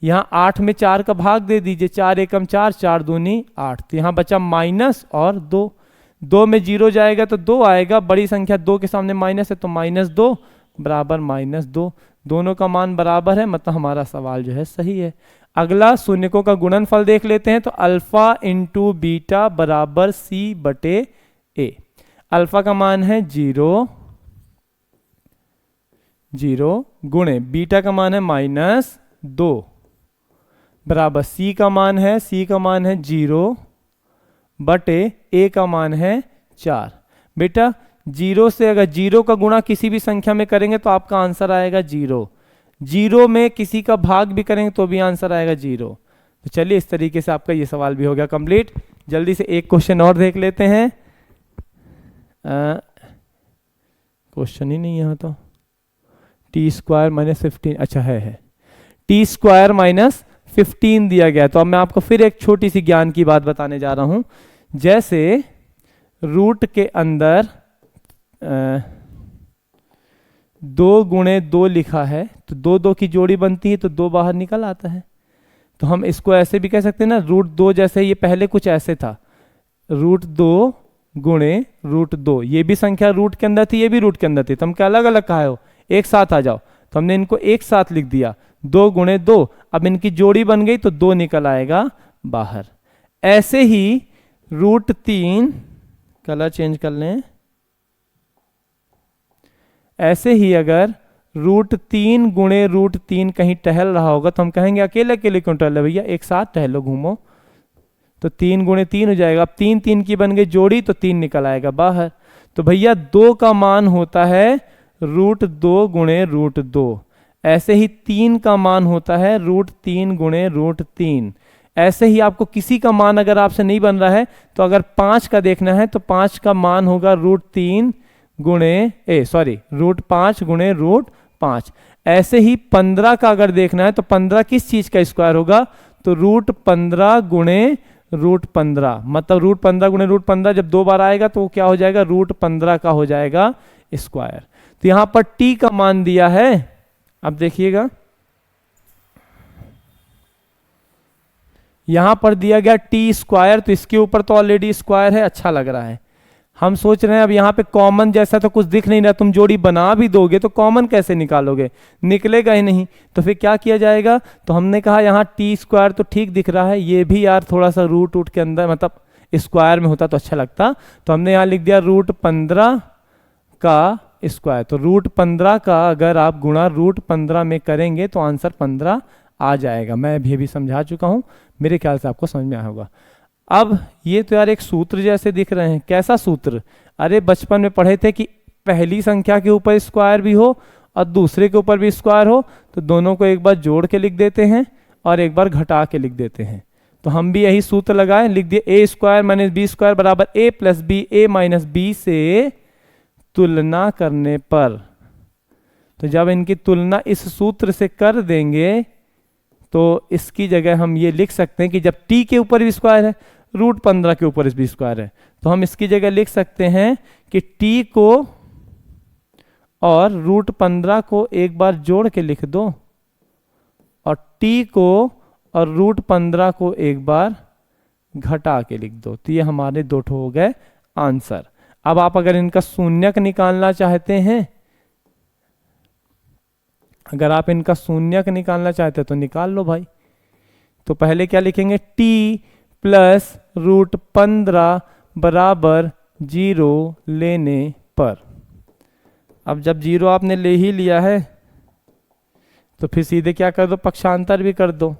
A: यहाँ 8 में 4 का भाग दे दीजिए, 4 एकम 4, 4 दूनी 8, तो यहाँ बचा माइनस और 2, 2 में 0 जाएगा तो 2 आएगा, बड़ी संख्या 2 के सामने माइनस है तो -2 बराबर -2, दोनों का मान बराबर है, मतलब हमारा सवाल जो है सही है। अगला शून्यकों का गुणनफल देख लेते हैं, तो अल्फा × बीटा बराबर c/a। अल्फा का मान है 0 गुणे बीटा का मान है -2 बराबर c का मान है 0 बटे a का मान है 4। बेटा 0 से अगर 0 का गुणा किसी भी संख्या में करेंगे तो आपका आंसर आएगा 0, 0 में किसी का भाग भी करेंगे तो भी आंसर आएगा 0। तो चलिए इस तरीके से आपका ये सवाल भी हो गया कंप्लीट। जल्दी से एक क्वेश्चन और देख लेते हैं। क्वेश्चन ही नहीं यहाँ तो, t² - 15, अच्छा है t² - 15 दिया गया। तो अब मैं आपको फिर एक छोटी सी ज्ञान की बात बताने जा रहा हूं। जैसे रूट के अंदर 2 × 2 लिखा है तो 2 की जोड़ी बनती है तो 2 बाहर निकल आता है। तो हम इसको ऐसे भी कह सकते हैं ना, √2 जैसे ये पहले कुछ ऐसे था, √2 × √2, ये भी संख्या रूट के अंदर थी, ये भी रूट के अंदर थी, तो हम क्या अलग अलग कहा हो, एक साथ आ जाओ, तो हमने इनको एक साथ लिख दिया 2 × 2। अब इनकी जोड़ी बन गई तो 2 निकल आएगा बाहर। ऐसे ही √3, कलर चेंज कर लें, ऐसे ही अगर √3 × √3 कहीं टहल रहा होगा तो हम कहेंगे अकेले अकेले क्यों टहल रहे भैया, एक साथ टहलो घूमो, तो 3 × 3 हो जाएगा। अब 3 3 की बन गई जोड़ी तो 3 निकल आएगा बाहर। तो भैया 2 का मान होता है √2 × √2। ऐसे ही 3 का मान होता है √3 × √3। ऐसे ही आपको किसी का मान अगर आपसे नहीं बन रहा है तो अगर 5 का देखना है तो 5 का मान होगा √5 × √5। ऐसे ही 15 का अगर देखना है तो 15 किस चीज का स्क्वायर होगा, तो √15 × √15, मतलब √15 × √15 जब 2 बार आएगा तो वो क्या हो जाएगा, √15 का हो जाएगा स्क्वायर। तो यहां पर t का मान दिया है, अब देखिएगा यहां पर दिया गया t², तो इसके ऊपर तो ऑलरेडी स्क्वायर है, अच्छा लग रहा है। हम सोच रहे हैं अब यहाँ पे कॉमन जैसा तो कुछ दिख नहीं रहा, तुम जोड़ी बना भी दोगे तो कॉमन कैसे निकालोगे, निकलेगा ही नहीं। तो फिर क्या किया जाएगा, तो हमने कहा यहाँ t² तो ठीक दिख रहा है, ये भी यार थोड़ा सा रूट के अंदर मतलब स्क्वायर में होता तो अच्छा लगता, तो हमने यहाँ लिख दिया √15 का स्क्वायर। तो √15 का अगर आप गुणा √15 में करेंगे तो आंसर 15 आ जाएगा। मैं भी समझा चुका हूँ, मेरे ख्याल से आपको समझ में आया होगा। अब ये तो यार एक सूत्र जैसे दिख रहे हैं, कैसा सूत्र, अरे बचपन में पढ़े थे कि पहली संख्या के ऊपर स्क्वायर भी हो और दूसरे के ऊपर भी स्क्वायर हो, तो दोनों को एक बार जोड़ के लिख देते हैं और एक बार घटा के लिख देते हैं। तो हम भी यही सूत्र लगाएं, लिख दिए ए स्क्वायर माइनस बी स्क्वायर बराबर ए प्लस बी, ए माइनस बी से तुलना करने पर। तो जब इनकी तुलना इस सूत्र से कर देंगे तो इसकी जगह हम ये लिख सकते हैं कि जब t के ऊपर भी स्क्वायर है, रूट 15 के ऊपर भी स्क्वायर है, तो हम इसकी जगह लिख सकते हैं कि t को और रूट 15 को एक बार जोड़ के लिख दो और t को और रूट 15 को एक बार घटा के लिख दो। तो ये हमारे दो ठो हो गए आंसर। अब आप अगर इनका शून्यक निकालना चाहते हैं, अगर आप इनका शून्यक निकालना चाहते हैं तो निकाल लो भाई। तो पहले क्या लिखेंगे, t प्लस रूट 15 बराबर 0 लेने पर। अब जब 0 आपने ले ही लिया है तो फिर सीधे क्या कर दो, पक्षांतर भी कर दो।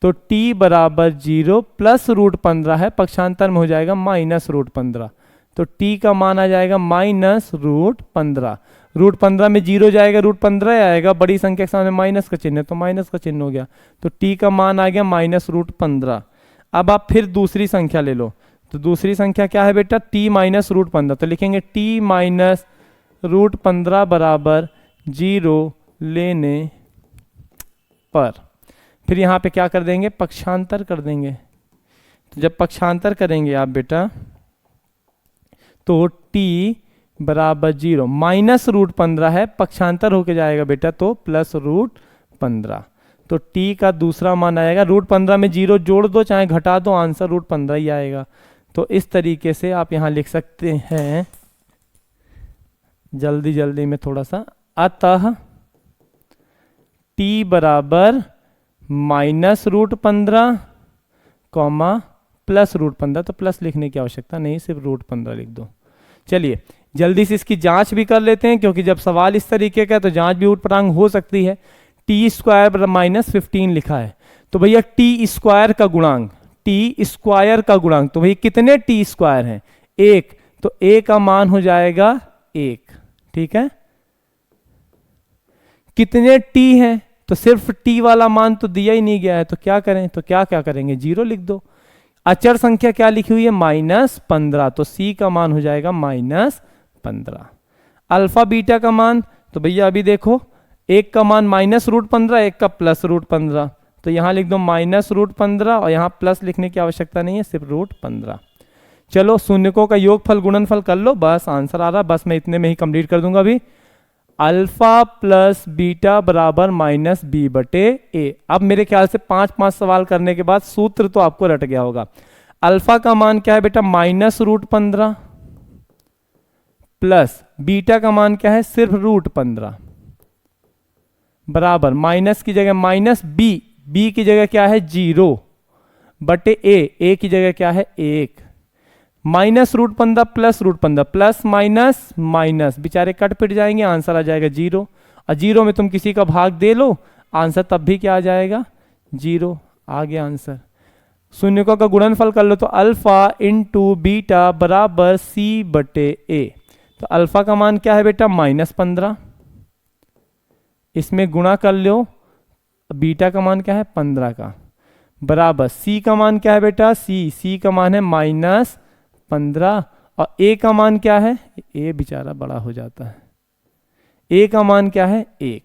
A: तो t बराबर 0 प्लस रूट 15 है, पक्षांतर में हो जाएगा माइनस रूट 15। तो t का मान आ जाएगा माइनस रूट 15। रूट 15 में 0 जाएगा, रूट 15 आएगा, बड़ी संख्या के सामने माइनस का चिन्ह है तो माइनस का चिन्ह हो गया। तो t का मान आ गया माइनस रूट 15। अब आप फिर दूसरी संख्या ले लो। तो दूसरी संख्या क्या है बेटा, t माइनस रूट 15। तो लिखेंगे t माइनस रूट 15 बराबर 0 लेने पर। फिर यहाँ पे क्या कर देंगे, पक्षांतर कर देंगे। तो जब पक्षांतर करेंगे आप बेटा तो t बराबर 0, माइनस रूट 15 है, पक्षांतर होके जाएगा बेटा तो प्लस रूट 15। तो t का दूसरा मान आएगा, रूट 15 में 0 जोड़ दो चाहे घटा दो, आंसर रूट 15 ही आएगा। तो इस तरीके से आप यहाँ लिख सकते हैं, जल्दी जल्दी में थोड़ा सा, अतः t बराबर minus root 15 comma plus root 15। तो प्लस लिखने की आवश्यकता नहीं, सिर्फ रूट 15 लिख दो। चलिए जल्दी से इसकी जांच भी कर लेते हैं, क्योंकि जब सवाल इस तरीके का है तो जांच भी ऊटपटांग हो सकती है। टी स्क्वायर माइनस 15 लिखा है, तो भैया टी स्क्वायर का गुणांक, टी स्क्वायर का गुणांक, तो भैया कितने टी स्क्वायर हैं, 1। तो a का मान हो जाएगा 1, ठीक है। कितने t हैं, तो सिर्फ t वाला मान तो दिया ही नहीं गया है, तो क्या करें, तो क्या करेंगे, 0 लिख दो। अचर संख्या क्या लिखी हुई है, -15, तो c का मान हो जाएगा -15। अल्फा बीटा का मान, तो भैया अभी देखो, एक का मान माइनस रूट 15, एक का प्लस रूट 15, तो यहां लिख दो माइनस रूट 15 और यहां प्लस लिखने की आवश्यकता नहीं है, सिर्फ रूट 15। चलो शून्यकों का योगफल गुणनफल कर लो, बस आंसर आ रहा, बस मैं इतने में ही कंप्लीट कर दूंगा अभी। अल्फा प्लस बीटा बराबर माइनस बी बटे ए। अब मेरे ख्याल से 5 सवाल करने के बाद सूत्र तो आपको रट गया होगा। अल्फा का मान क्या है बेटा, माइनस रूट 15 प्लस बीटा का मान क्या है, सिर्फ रूट 15 बराबर माइनस की जगह माइनस बी, बी की जगह क्या है 0 बटे ए की जगह क्या है 1, minus root 15 plus root 15, plus minus minus, बेचारे कट पिट जाएंगे, आंसर आ जाएगा 0। और 0 में तुम किसी का भाग दे लो, आंसर तब भी क्या आ जाएगा 0, आ गया आंसर। शून्यकों का गुणनफल कर लो, तो अल्फा इंटू बीटा बराबर सी बटे ए। तो अल्फा का मान क्या है बेटा -15, इसमें गुणा कर लो, बीटा का मान क्या है 15 का, बराबर सी का मान क्या है बेटा, सी का मान है -15 और ए का मान क्या है, ए बेचारा बड़ा हो जाता है, ए का मान क्या है 1,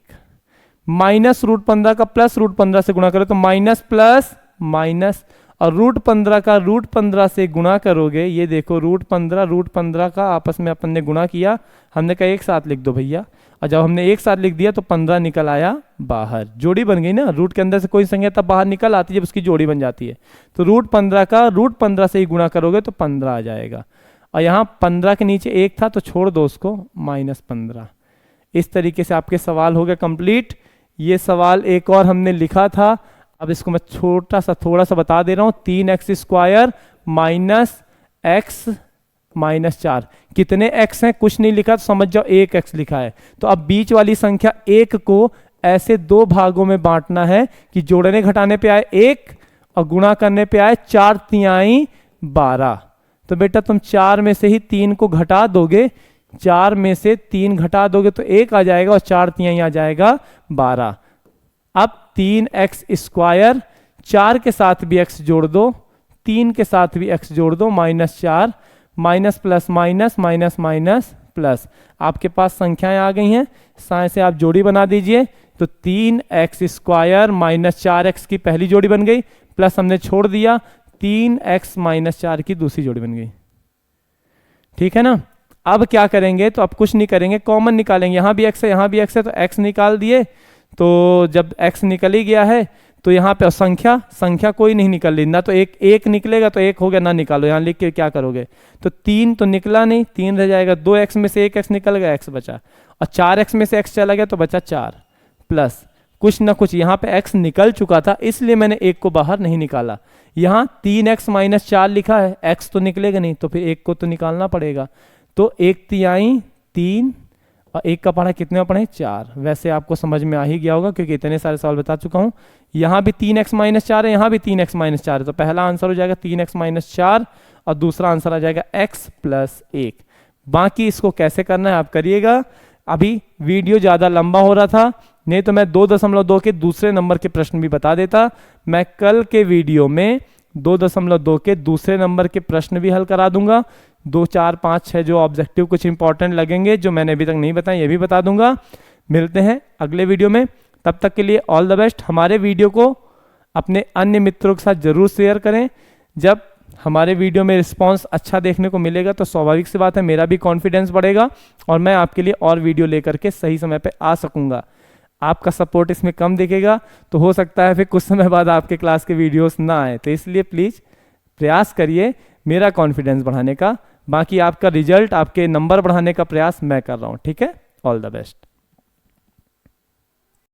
A: माइनस रूट 15 का प्लस रूट 15 से गुणा करो तो माइनस प्लस माइनस, और रूट 15 का रूट 15 से गुणा करोगे, ये देखो रूट 15 का आपस में अपन ने गुणा किया, हमने कहा एक साथ लिख दो भैया, और जब हमने एक साथ लिख दिया तो 15 निकल आया बाहर, जोड़ी बन गई ना, रूट के अंदर से कोई संख्या तब बाहर निकल आती है जब उसकी जोड़ी बन जाती है। तो रूट 15 का रूट 15 से ही गुणा करोगे तो 15 आ जाएगा, और यहाँ 15 के नीचे 1 था तो छोड़ दो उसको, -15। इस तरीके से आपके सवाल हो गए कंप्लीट। ये सवाल एक और हमने लिखा था, अब इसको मैं छोटा सा थोड़ा सा बता दे रहा हूं, 3x² माइनस x -4, कितने x हैं कुछ नहीं लिखा, तो समझ जाओ 1x लिखा है। तो अब बीच वाली संख्या 1 को ऐसे 2 भागों में बांटना है कि जोड़ने घटाने पे आए 1 और गुणा करने पे आए 4 तिहाई 12। तो बेटा तुम 4 में से ही 3 को घटा दोगे, 4 में से 3 घटा दोगे तो 1 आ जाएगा और 4 तिहाई आ जाएगा 12। अब 3x² 4 के साथ भी x जोड़ दो, 3 के साथ भी x जोड़ दो, -4, minus plus minus minus minus plus. आपके पास संख्याएं आ गई हैं, साए से आप जोड़ी बना दीजिए। तो 3x² माइनस 4x की पहली जोड़ी बन गई, प्लस हमने छोड़ दिया 3x माइनस 4 की दूसरी जोड़ी बन गई। ठीक है ना। अब क्या करेंगे, तो अब कुछ नहीं करेंगे, कॉमन निकालेंगे। यहाँ भी x है, यहाँ भी x है, तो x निकाल दिए। तो जब x निकल ही गया है तो यहाँ पे संख्या कोई नहीं निकल रही, ना तो एक निकलेगा तो एक हो गया, ना निकालो। यहाँ लिख के क्या करोगे, तो 3 तो निकला नहीं, 3 रह जाएगा। 2x में से 1x निकल गया, x बचा, और 4x में से x चला गया तो बचा 4, प्लस कुछ ना कुछ यहाँ पे x निकल चुका था, इसलिए मैंने 1 को बाहर नहीं निकाला। यहाँ 3x माइनस 4 लिखा है, x तो निकलेगा नहीं, तो फिर 1 को तो निकालना पड़ेगा। तो 1/3 3 और 1 का पढ़ा कितने में पढ़े, 4। वैसे आपको समझ में आ ही गया होगा क्योंकि इतने सारे सवाल बता चुका हूँ। यहाँ भी 3x माइनस 4 है, यहाँ भी 3x माइनस 4 है, तो पहला आंसर हो जाएगा 3x माइनस 4 और दूसरा आंसर आ जाएगा x प्लस 1। बाकी इसको कैसे करना है आप करिएगा। अभी वीडियो ज़्यादा लंबा हो रहा था, नहीं तो मैं 2.2 के दूसरे नंबर के प्रश्न भी बता देता। मैं कल के वीडियो में 2.2 के दूसरे नंबर के प्रश्न भी हल करा दूंगा। 2, 4, 5, 6 जो ऑब्जेक्टिव कुछ इंपॉर्टेंट लगेंगे जो मैंने अभी तक नहीं बताए, ये भी बता दूंगा। मिलते हैं अगले वीडियो में, तब तक के लिए ऑल द बेस्ट। हमारे वीडियो को अपने अन्य मित्रों के साथ जरूर शेयर करें। जब हमारे वीडियो में रिस्पांस अच्छा देखने को मिलेगा तो स्वाभाविक सी बात है मेरा भी कॉन्फिडेंस बढ़ेगा और मैं आपके लिए और वीडियो लेकर के सही समय पे आ सकूंगा। आपका सपोर्ट इसमें कम दिखेगा तो हो सकता है फिर कुछ समय बाद आपके क्लास के वीडियोस ना आए, तो इसलिए प्लीज़ प्रयास करिए मेरा कॉन्फिडेंस बढ़ाने का। बाकी आपका रिजल्ट, आपके नंबर बढ़ाने का प्रयास मैं कर रहा हूँ। ठीक है, ऑल द बेस्ट।